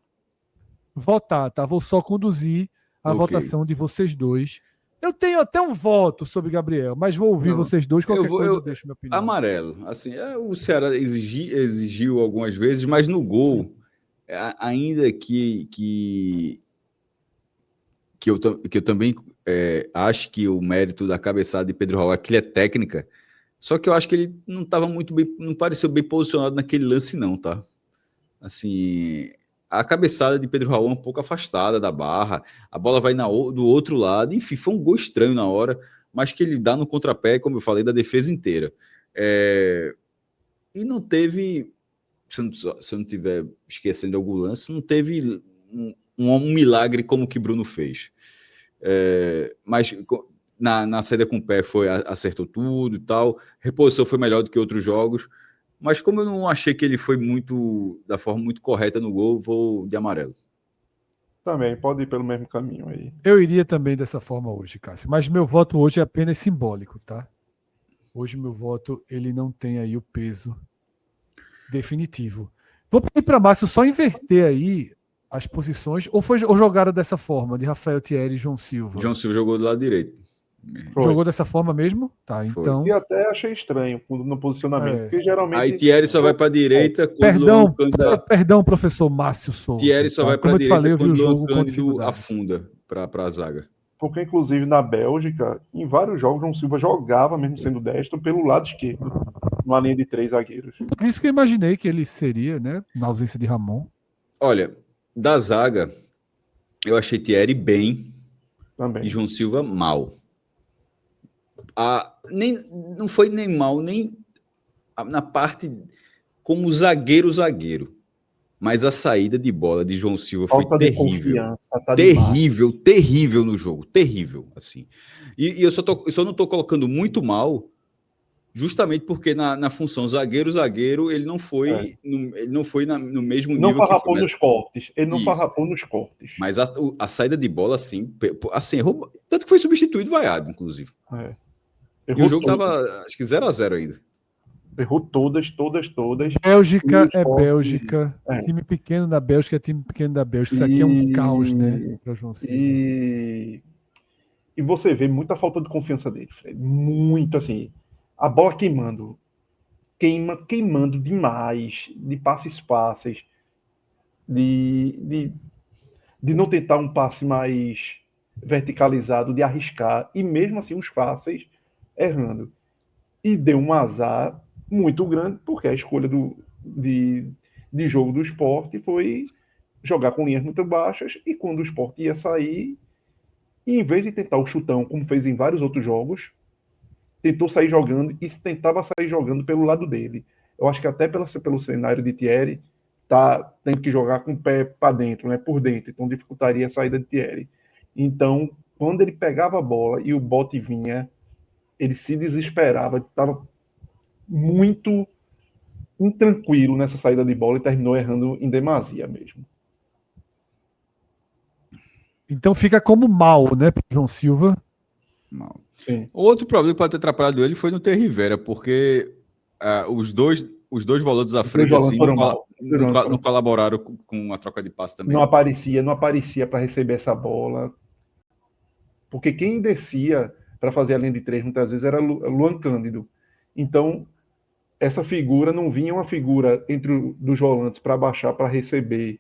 S1: votar, tá? Vou só conduzir a
S2: Ok.
S1: votação de vocês dois. Eu tenho até um voto sobre Gabriel, mas vou ouvir
S2: Não,
S1: vocês dois. Qualquer coisa eu
S2: eu
S1: deixo minha opinião.
S2: amarelo. Assim, o Ceará exigiu algumas vezes, mas no gol, ainda que eu também acho que o mérito da cabeçada de Pedro Raul aquilo é técnica, só que eu acho que ele não estava muito bem, não pareceu bem posicionado naquele lance, não, tá? Assim, a cabeçada de Pedro Raul é um pouco afastada da barra, a bola vai do outro lado, enfim, foi um gol estranho na hora, mas que ele dá no contrapé, como eu falei, da defesa inteira. E não teve, se eu não estiver esquecendo algum lance, não teve um milagre como o que Bruno fez. Mas na saída com o pé acertou tudo e tal, reposição foi melhor do que outros jogos, mas como eu não achei que ele foi da forma muito correta no gol, vou de amarelo.
S3: Também, pode ir pelo mesmo caminho aí.
S1: Eu iria também dessa forma hoje, Cássio. Mas meu voto hoje é apenas simbólico, tá? Hoje meu voto, ele não tem aí o peso definitivo. Vou pedir para Márcio só inverter aí as posições, ou jogaram dessa forma, de Rafael Thierry e João Silva?
S2: João Silva jogou do lado direito.
S1: Jogou dessa forma mesmo? Tá, então...
S3: E até achei estranho no posicionamento, porque geralmente...
S2: Aí Thierry só vai para a direita quando
S1: Perdão, professor Márcio Souza.
S2: Thierry só vai para a direita quando o Luan Cândido afunda para a zaga.
S3: Porque, inclusive, na Bélgica, em vários jogos, João Silva jogava, mesmo sendo destro, pelo lado esquerdo, numa linha de 3 zagueiros.
S1: Por isso que eu imaginei que ele seria, né, na ausência de Ramon.
S2: Olha, da zaga, eu achei Thierry bem
S3: também.
S2: E João Silva mal. Não foi nem mal, nem na parte como zagueiro, mas a saída de bola de João Silva foi terrível. Terrível no jogo, terrível, assim. E eu só não estou colocando muito mal, justamente porque na função zagueiro, ele não foi, no mesmo nível.
S3: Não farrapou nos cortes. Ele não farrapou nos cortes.
S2: Mas a saída de bola, assim errou, tanto que foi substituído vaiado, inclusive. E o jogo estava, acho que 0-0 ainda.
S3: Errou todas.
S1: Bélgica é Bélgica. Time pequeno da Bélgica é time pequeno da Bélgica. Isso aqui é um caos, né? Para João Silva.
S3: E você vê muita falta de confiança dele, Fred. Muito, assim. A bola queimando demais, de passes fáceis, de não tentar um passe mais verticalizado, de arriscar, e mesmo assim os fáceis errando. E deu um azar muito grande, porque a escolha de jogo do Sport foi jogar com linhas muito baixas, e quando o Sport ia sair, e em vez de tentar o chutão, como fez em vários outros jogos, tentou sair jogando e tentava sair jogando pelo lado dele. Eu acho que até pelo cenário de Thierry, tá tendo que jogar com o pé para dentro, né, por dentro, então dificultaria a saída de Thierry. Então, quando ele pegava a bola e o bote vinha, ele se desesperava, estava muito intranquilo nessa saída de bola e terminou errando em demasia mesmo.
S1: Então fica como mal, né, para João Silva.
S2: Mal. Sim. Outro problema que pode ter atrapalhado ele foi no ter Rivera, porque os dois volantes da frente assim, não colaboraram com a troca de passe também.
S3: Não aparecia para receber essa bola. Porque quem descia para fazer a linha de 3 muitas vezes era Luan Cândido. Então, essa figura não vinha uma figura dos volantes para baixar, para receber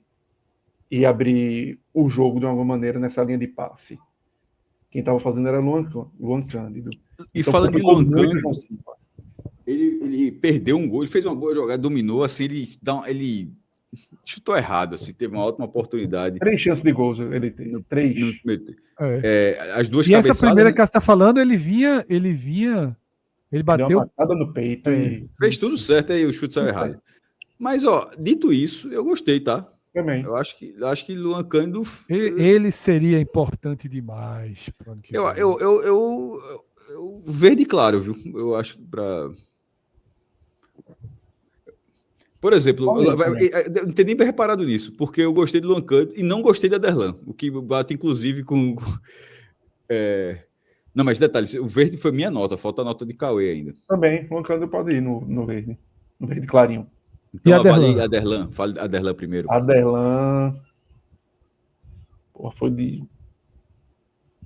S3: e abrir o jogo de alguma maneira nessa linha de passe. Quem estava fazendo era Luan Cândido.
S2: E então, falando de Luan Cândido, ele perdeu um gol, ele fez uma boa jogada, dominou, assim, ele chutou errado, assim, teve uma ótima oportunidade.
S3: 3 chances de gols ele teve. 3.
S2: As duas
S1: e essa primeira que você está falando, ele bateu.
S3: Deu uma patada no peito.
S2: Fez tudo certo, aí o chute saiu errado. Mas, dito isso, eu gostei, tá?
S3: Também.
S2: Eu acho que Luan Cândido...
S1: Ele seria importante demais.
S2: Eu verde claro, viu? Eu acho que para... Por exemplo, eu não tenho nem reparado nisso, porque eu gostei do Luan Cândido e não gostei da Aderlan, o que bate inclusive com... Não, mas detalhe, o verde foi minha nota, falta a nota de Cauê ainda.
S3: Também, o Luan Cândido pode ir no verde clarinho.
S2: Então avalie Aderlan, fale Aderlan primeiro.
S3: Aderlan Silva. Foi de...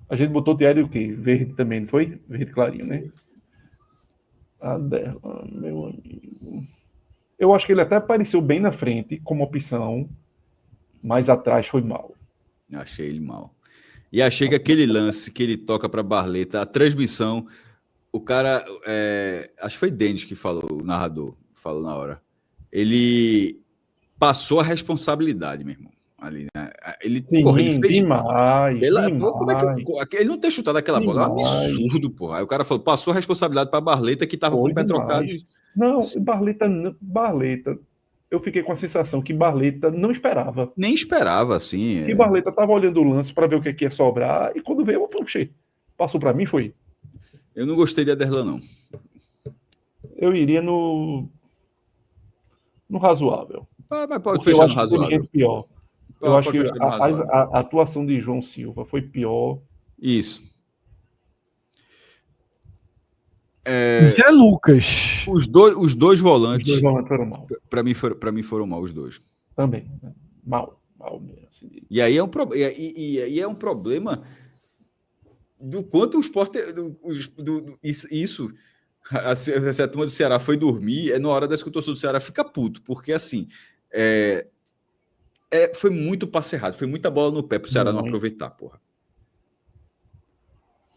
S3: A gente botou o Thierry o quê? Verde também, não foi? Verde clarinho, né? Aderlan, meu amigo. Eu acho que ele até apareceu bem na frente como opção, mas atrás foi mal.
S2: Achei ele mal. E achei que aquele lance que ele toca para Barleta, a transmissão, o cara, acho que foi Denis que falou, o narrador, falou na hora. Ele passou a responsabilidade, meu irmão. Ali, né? Ele,
S3: Sim,
S2: porra, ele fez.
S3: demais.
S2: Como é que ele não ter chutado aquela bola? É um
S3: Demais.
S2: absurdo, porra. Aí o cara falou, passou a responsabilidade para Barleta, que tava com o pé trocado.
S3: Não, Barleta, eu fiquei com a sensação que Barleta não esperava.
S2: Nem esperava, assim.
S3: E Barleta tava olhando o lance para ver o que ia sobrar, e quando veio, puxei. Passou para mim, foi.
S2: Eu não gostei de Aderlan, não.
S3: Eu iria no razoável.
S2: Mas pode
S3: Porque
S2: fechar
S3: eu
S2: no
S3: acho
S2: razoável.
S3: que pior. Eu acho que
S2: razoável.
S3: a atuação de João Silva foi pior.
S2: Isso.
S1: Zé Lucas.
S2: Os dois volantes.
S3: Os dois volantes foram mal.
S2: Para mim foram mal os dois.
S3: Também. Mal mesmo. Assim.
S2: E aí é um problema do quanto o Sport. Isso. A turma do Ceará foi dormir, é na hora dessa que o torcedor do Ceará fica puto, porque assim. Foi muito passe errado, foi muita bola no pé pro Ceará não aproveitar, porra.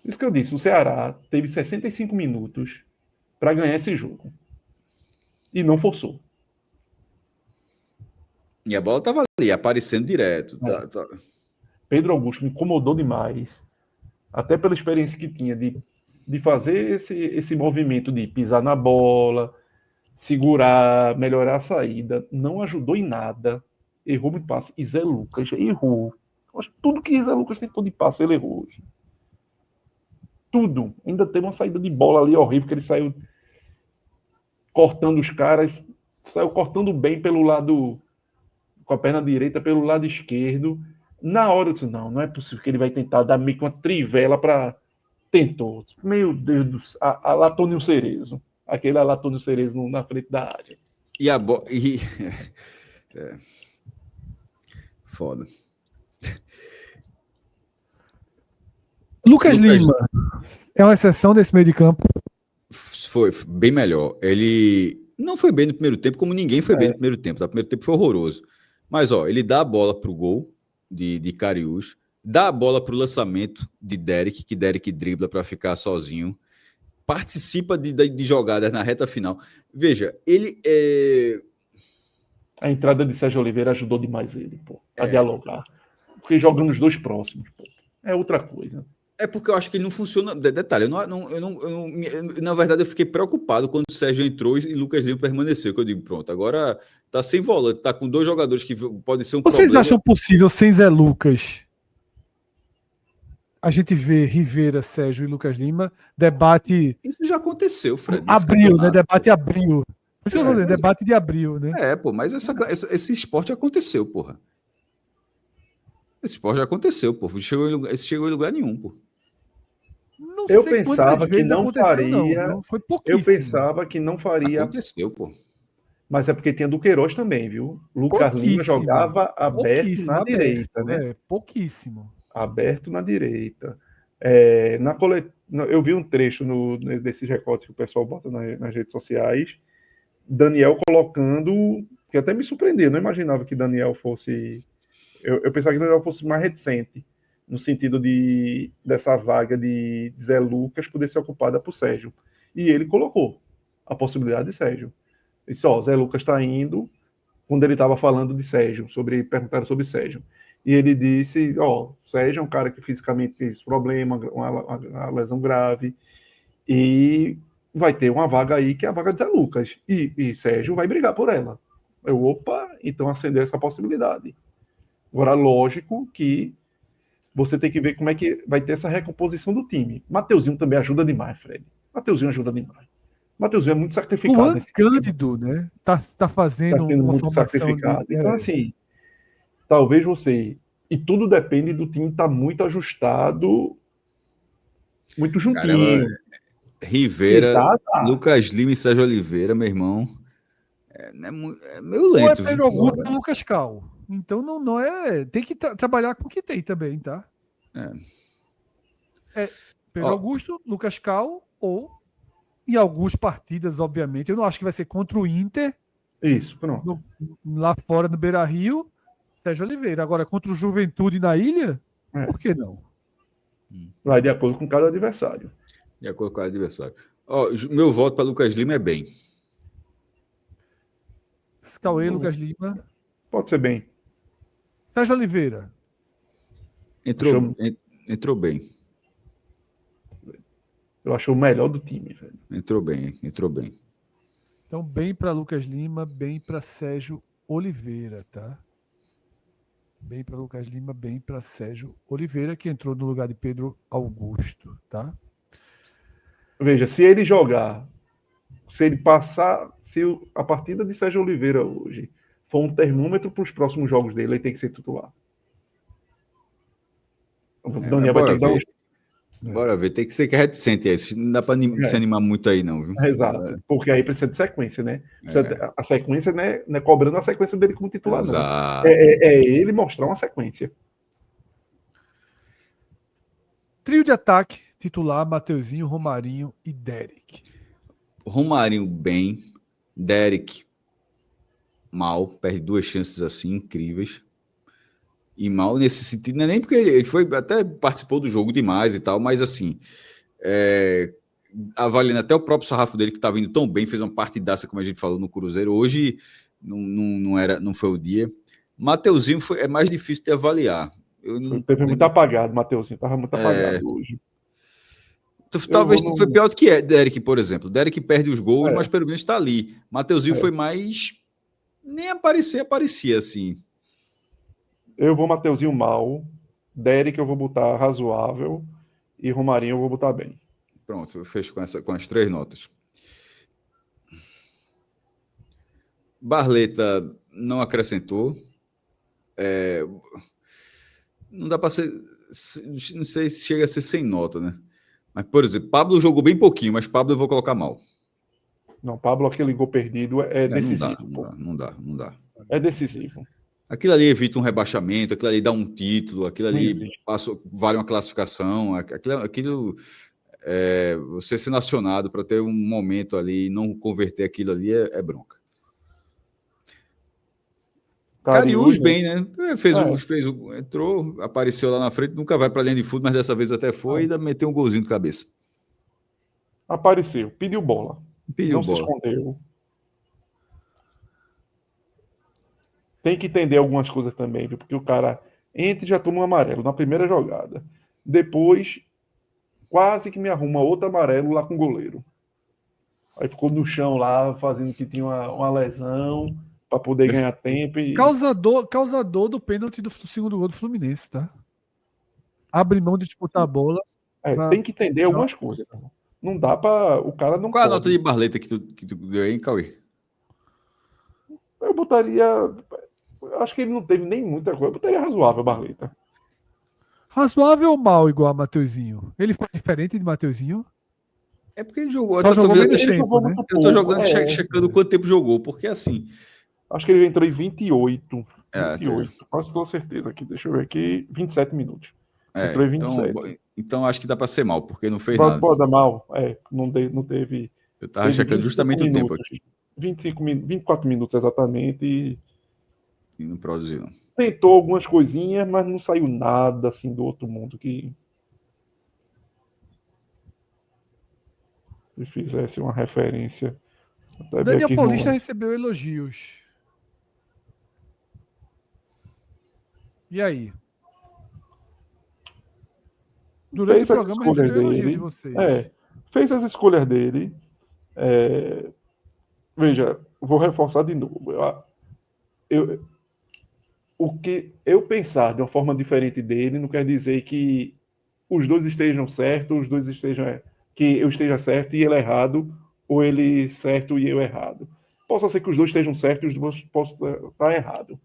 S3: Isso que eu disse, o Ceará teve 65 minutos para ganhar esse jogo. E não forçou.
S2: E a bola tava ali, aparecendo direto.
S3: Pedro Augusto me incomodou demais, até pela experiência que tinha de fazer esse movimento de pisar na bola, segurar, melhorar a saída. Não ajudou em nada. Errou muito passe. E Zé Lucas errou. Tudo que Zé Lucas tentou de passe, ele errou hoje. Tudo. Ainda teve uma saída de bola ali horrível, que ele saiu cortando os caras, saiu cortando bem pelo lado, com a perna direita, pelo lado esquerdo. Na hora eu disse, não é possível que ele vai tentar dar meio que uma trivela para... Tentou. Meu Deus do céu. A Latônio Cerezo. Aquele Latônio Cerezo na frente da área.
S2: E a bola... Foda.
S1: Lucas Lima é uma exceção desse meio de campo.
S2: Foi bem melhor. Ele não foi bem no primeiro tempo, como ninguém foi bem no primeiro tempo. O primeiro tempo foi horroroso. Mas, ele dá a bola pro gol de Cariús, dá a bola pro lançamento de Derek, que Derek dribla para ficar sozinho, participa de jogadas na reta final. Veja, ele
S3: A entrada de Sérgio Oliveira ajudou demais ele, a dialogar. Porque jogando os dois próximos, é outra coisa.
S2: É porque eu acho que ele não funciona. Detalhe, na verdade, eu fiquei preocupado quando o Sérgio entrou e Lucas Lima permaneceu. Que eu digo, pronto, agora tá sem volante, tá com dois jogadores que podem ser um
S1: Vocês
S2: problema.
S1: acham possível, sem Zé Lucas, a gente vê Rivera, Sérgio e Lucas Lima, debate...
S2: Isso já aconteceu, Fred.
S1: Abril, né? Debate abril. Debate de abril, né?
S2: Mas esse esporte aconteceu, porra. Esse esporte já aconteceu, pô. Esse chegou em lugar nenhum, pô.
S1: Não
S3: Eu
S1: sei
S3: pensava que não faria.
S1: Não. Foi pouquíssimo.
S3: Eu pensava que não faria.
S2: Aconteceu, pô.
S3: Mas é porque tinha Duqueiroz também, viu? Lucas Lima jogava aberto na direita, né?
S1: Pouquíssimo.
S3: Aberto na direita. Eu vi um trecho desses recortes que o pessoal bota nas redes sociais. Daniel colocando, que até me surpreendeu. Não imaginava que Daniel fosse. Eu pensava que Daniel fosse mais reticente, no sentido dessa vaga de Zé Lucas poder ser ocupada por Sérgio. E ele colocou a possibilidade de Sérgio. Ele disse, Zé Lucas está indo, quando ele estava falando de Sérgio, perguntaram sobre Sérgio. E ele disse, Sérgio é um cara que fisicamente tem esse problema, uma lesão grave, e vai ter uma vaga aí que é a vaga de Zé Lucas. E Sérgio vai brigar por ela. Então acendeu essa possibilidade. Agora, lógico que você tem que ver como é que vai ter essa recomposição do time. Mateuzinho também ajuda demais, Fred. Mateuzinho ajuda demais. Mateuzinho é muito sacrificado.
S1: Luan Cândido, né? Tá fazendo
S3: sendo
S1: uma
S3: muito
S1: formação
S3: sacrificado. Então, assim, talvez você... E tudo depende do time estar muito ajustado, muito juntinho.
S2: Caramba, Rivera, Lucas Lima e Sérgio Oliveira, meu irmão, é meio lento.
S1: Ou é Pedro Augusto e Lucas Cal? Então não é. Tem que trabalhar com o que tem também, tá? Pedro
S2: Ó,
S1: Augusto, Lucas Cal ou em algumas partidas, obviamente. Eu não acho que vai ser contra o Inter,
S3: Isso, pronto.
S1: lá fora no Beira-Rio, Sérgio Oliveira. Agora, contra o Juventude na ilha,
S3: É.
S1: por que não?
S3: Vai de acordo com cada adversário.
S2: de acordo com o adversário. Ó, meu voto para Lucas Lima é bem.
S1: Cauê, Lucas Lima.
S3: Pode ser bem.
S1: Sérgio Oliveira.
S2: Entrou, entrou bem.
S3: Eu acho o melhor do time, velho.
S2: Entrou bem, entrou bem.
S1: Então, bem para Lucas Lima, bem para Sérgio Oliveira, tá? Bem para Lucas Lima, bem para Sérgio Oliveira, que entrou no lugar de Pedro Augusto, tá?
S3: Veja, se ele jogar, se ele passar, se a partida de Sérgio Oliveira hoje for um termômetro para os próximos jogos dele, ele tem que ser titular. O Daniel vai ter que dar um.
S2: Bora ver, tem que ser que reticente isso. Não dá para se animar muito aí, não, viu?
S3: Exato, porque aí precisa de sequência, né? A sequência não é cobrando a sequência dele como titular,
S2: Exato.
S3: não. É ele mostrar uma sequência.
S1: Trio de ataque, titular, Mateuzinho, Romarinho e Derek.
S2: Romarinho bem, Derek mal, perde 2 chances assim incríveis. E mal nesse sentido, não é nem porque ele foi até participou do jogo demais e tal, mas assim, avaliando até o próprio sarrafo dele que estava indo tão bem, fez uma partidaça como a gente falou no Cruzeiro, hoje não foi o dia. Mateuzinho é mais difícil de avaliar.
S3: Teve muito apagado, Mateuzinho, estava muito apagado hoje.
S2: Talvez foi pior do que Derek, por exemplo. Derek perde os gols, mas pelo menos está ali. Mateuzinho foi mais... Nem aparecia assim.
S3: Eu vou Mateuzinho mal, Derek eu vou botar razoável e Romarinho eu vou botar bem.
S2: Pronto, eu fecho com as 3 notas. Barleta não acrescentou. Não dá para ser... Não sei se chega a ser sem nota, né? Mas, por exemplo, Pablo jogou bem pouquinho, mas Pablo eu vou colocar mal.
S3: Não, Pablo, aquele gol perdido é decisivo.
S2: Não dá.
S3: É decisivo.
S2: Aquilo ali evita um rebaixamento, aquilo ali dá um título, aquilo ali vale uma classificação, aquilo você ser nacionado para ter um momento ali e não converter aquilo ali é bronca. Cariús bem, né? Entrou, apareceu lá na frente, nunca vai para linha de fundo, mas dessa vez até foi e ainda meteu um golzinho de cabeça.
S3: Apareceu, pediu bola.
S2: Não
S3: se escondeu. Tem que entender algumas coisas também, viu? Porque o cara entra e já toma um amarelo na primeira jogada. Depois, quase que me arruma outro amarelo lá com o goleiro. Aí ficou no chão lá, fazendo que tinha uma lesão para poder ganhar tempo.
S1: Causador do pênalti do segundo gol do Fluminense, tá? Abre mão de disputar a bola.
S3: Tem que entender algumas coisas. Não dá para... O cara não
S2: Qual a nota de Barleta que tu deu aí, Cauê?
S3: Eu botaria... Acho que ele não teve nem muita coisa. Eu botaria razoável, Barleta.
S1: Razoável ou mal igual a Mateuzinho? Ele foi diferente de Mateuzinho?
S2: É porque ele jogou...
S1: Só jogou menos tempo, né?
S2: Eu tô jogando, checando quanto tempo jogou, porque assim...
S3: Acho que ele entrou em 28. 28, quase com certeza aqui. Deixa eu ver aqui. 27 minutos. Entrou em 27.
S2: Então acho que dá para ser mal, porque não fez nada.
S3: Pode dar mal. Não teve.
S2: Eu tava checando justamente o tempo aqui.
S3: 24 minutos exatamente.
S2: E não produziu.
S3: Tentou algumas coisinhas, mas não saiu nada assim do outro mundo que fizesse uma referência.
S1: Daniel Paulista recebeu elogios. E aí? Durante o programa recebeu elogio de vocês.
S3: Fez as escolhas dele. Veja, vou reforçar de novo. O que eu pensar de uma forma diferente dele não quer dizer que os dois estejam certos, os dois estejam... que eu esteja certo e ele errado, ou ele certo e eu errado. Possa ser que os dois estejam certos e os dois possam estar errado.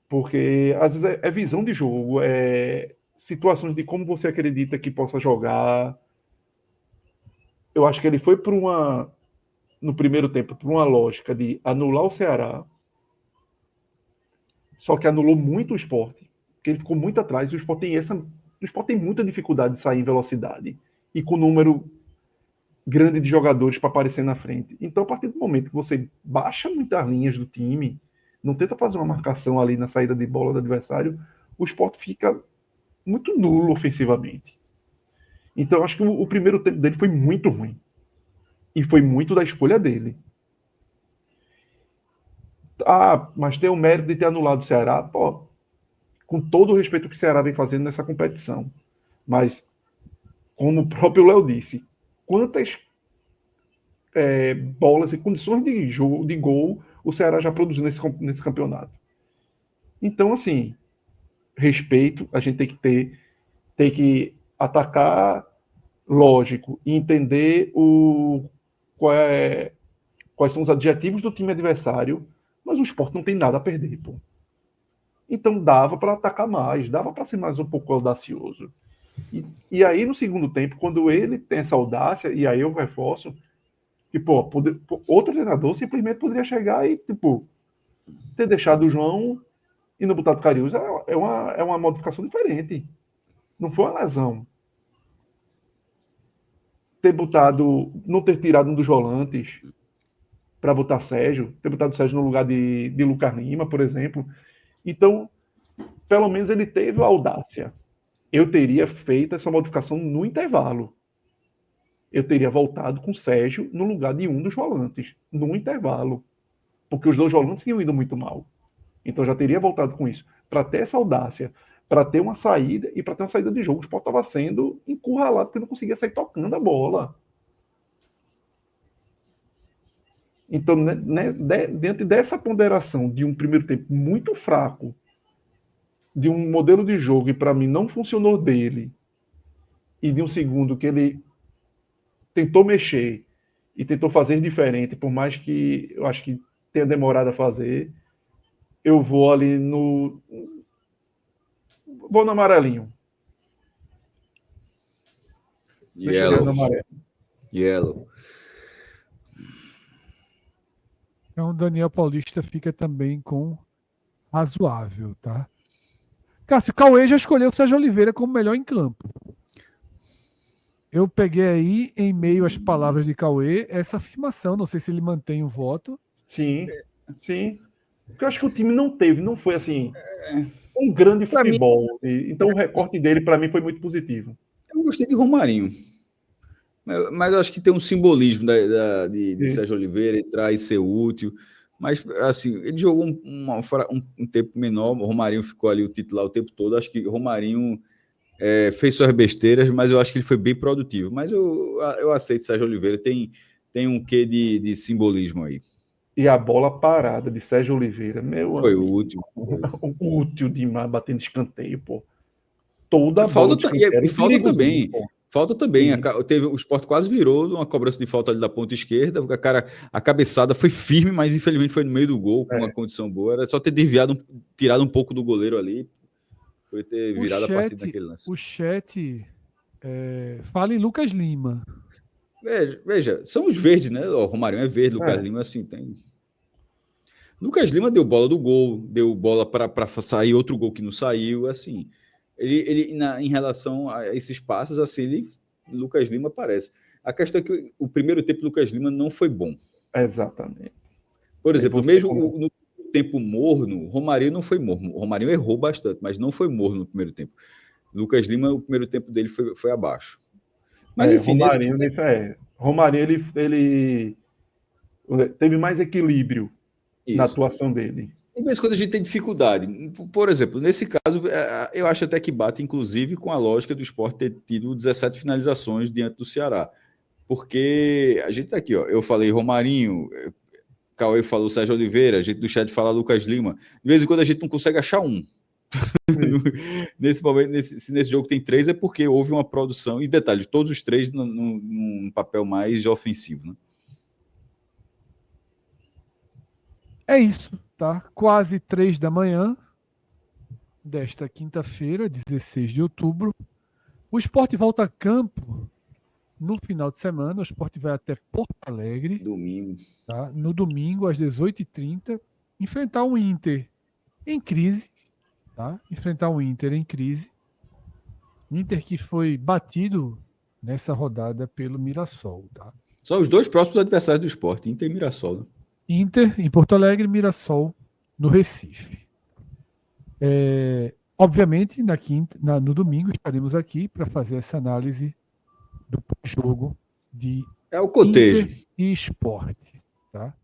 S3: Porque às vezes é visão de jogo, é situações de como você acredita que possa jogar. Eu acho que ele foi no primeiro tempo, por uma lógica de anular o Ceará, só que anulou muito o Sport, porque ele ficou muito atrás, e o Sport tem muita dificuldade de sair em velocidade, e com número grande de jogadores para aparecer na frente. Então, a partir do momento que você baixa muitas linhas do time, não tenta fazer uma marcação ali na saída de bola do adversário, o Sport fica muito nulo ofensivamente. Então, acho que o primeiro tempo dele foi muito ruim. E foi muito da escolha dele. Ah, mas tem o mérito de ter anulado o Ceará. Pô, com todo o respeito que o Ceará vem fazendo nessa competição. Mas, como o próprio Léo disse, quantas bolas e condições de jogo, de gol, o Ceará já produziu nesse campeonato. Então, assim, respeito, a gente tem que atacar, lógico, e entender quais são os adjetivos do time adversário, mas o Sport não tem nada a perder, pô. Então dava para atacar mais, dava para ser mais um pouco audacioso. E aí, no segundo tempo, quando ele tem essa audácia, e aí eu reforço, que, pô, outro treinador simplesmente poderia chegar e, tipo, ter deixado o João e não botado o Cariús. É uma modificação diferente. Não foi uma lesão. Não ter tirado um dos volantes para botar Sérgio, ter botado Sérgio no lugar de Lucas Lima, por exemplo. Então, pelo menos ele teve a audácia. Eu teria feito essa modificação no intervalo. Eu teria voltado com Sérgio no lugar de um dos volantes, no intervalo. Porque os dois volantes tinham ido muito mal. Então eu já teria voltado com isso. Para ter essa audácia, para ter uma saída e para ter uma saída de jogo. O Sport estava sendo encurralado porque não conseguia sair tocando a bola. Então, diante dessa ponderação de um primeiro tempo muito fraco, de um modelo de jogo que para mim não funcionou dele, e de um segundo que ele tentou mexer e tentou fazer diferente, por mais que eu acho que tenha demorado a fazer, eu vou ali vou no amarelinho.
S2: Yellow.
S1: Então, o Daniel Paulista fica também com razoável, tá? Cássio, Cauê já escolheu o Sérgio Oliveira como melhor em campo. Eu peguei aí, em meio às palavras de Cauê, essa afirmação. Não sei se ele mantém o voto.
S3: Sim, sim. Porque eu acho que o time não foi assim, um grande futebol. Então o recorte dele, para mim, foi muito positivo.
S2: Eu gostei de Romarinho. Mas eu acho que tem um simbolismo de Sérgio Oliveira entrar e ser útil. Mas, assim, ele jogou um tempo menor. O Romarinho ficou ali o titular o tempo todo. Acho que o Romarinho fez suas besteiras, mas eu acho que ele foi bem produtivo. Mas eu aceito Sérgio Oliveira. Tem um quê de simbolismo aí.
S3: E a bola parada de Sérgio Oliveira, meu
S2: foi
S3: amigo.
S2: Útil.
S3: Útil demais, batendo escanteio, pô. Toda a
S2: falta
S3: bola
S2: e falta também.
S3: Pô.
S2: Falta também. O Sport quase virou numa cobrança de falta ali da ponta esquerda. A cabeçada foi firme, mas infelizmente foi no meio do gol, com uma condição boa. Era só ter tirado um pouco do goleiro ali. Foi ter virado a partida naquele lance.
S1: O chat fala em Lucas Lima.
S2: Veja, são os verdes, né? O Romarinho é verde, Lucas Lima assim tem. Lucas Lima deu bola do gol, deu bola para sair outro gol que não saiu, assim. Em relação a esses passos, assim, Lucas Lima aparece. A questão é que o primeiro tempo do Lucas Lima não foi bom.
S3: Exatamente.
S2: Por exemplo, mesmo no tempo morno, Romarinho não foi morno. O Romarinho errou bastante, mas não foi morno no primeiro tempo. Lucas Lima, o primeiro tempo dele foi abaixo. Mas enfim,
S3: Romarinho ele teve mais equilíbrio na atuação dele.
S2: De vez em quando a gente tem dificuldade. Por exemplo, nesse caso, eu acho até que bate, inclusive, com a lógica do Sport ter tido 17 finalizações diante do Ceará. Porque a gente tá aqui, ó. Eu falei Romarinho, Cauê falou Sérgio Oliveira, a gente do chat fala Lucas Lima. De vez em quando a gente não consegue achar um. Nesse momento, se nesse jogo tem 3, é porque houve uma produção. E detalhe, todos os 3 num papel mais ofensivo, né?
S1: É isso, tá? Quase 3 da manhã desta quinta-feira, 16 de outubro. O Sport volta a campo no final de semana. O Sport vai até Porto Alegre.
S2: Domingo.
S1: Tá? No domingo, às 18h30, enfrentar o Inter em crise, tá? Enfrentar o Inter em crise. Inter que foi batido nessa rodada pelo Mirassol, tá?
S2: São os dois próximos adversários do Sport, Inter e Mirassol. Né?
S1: Inter em Porto Alegre, Mirassol no Recife. Obviamente, no domingo estaremos aqui para fazer essa análise do jogo de
S2: É o cotejo.
S1: Inter e Sport, tá?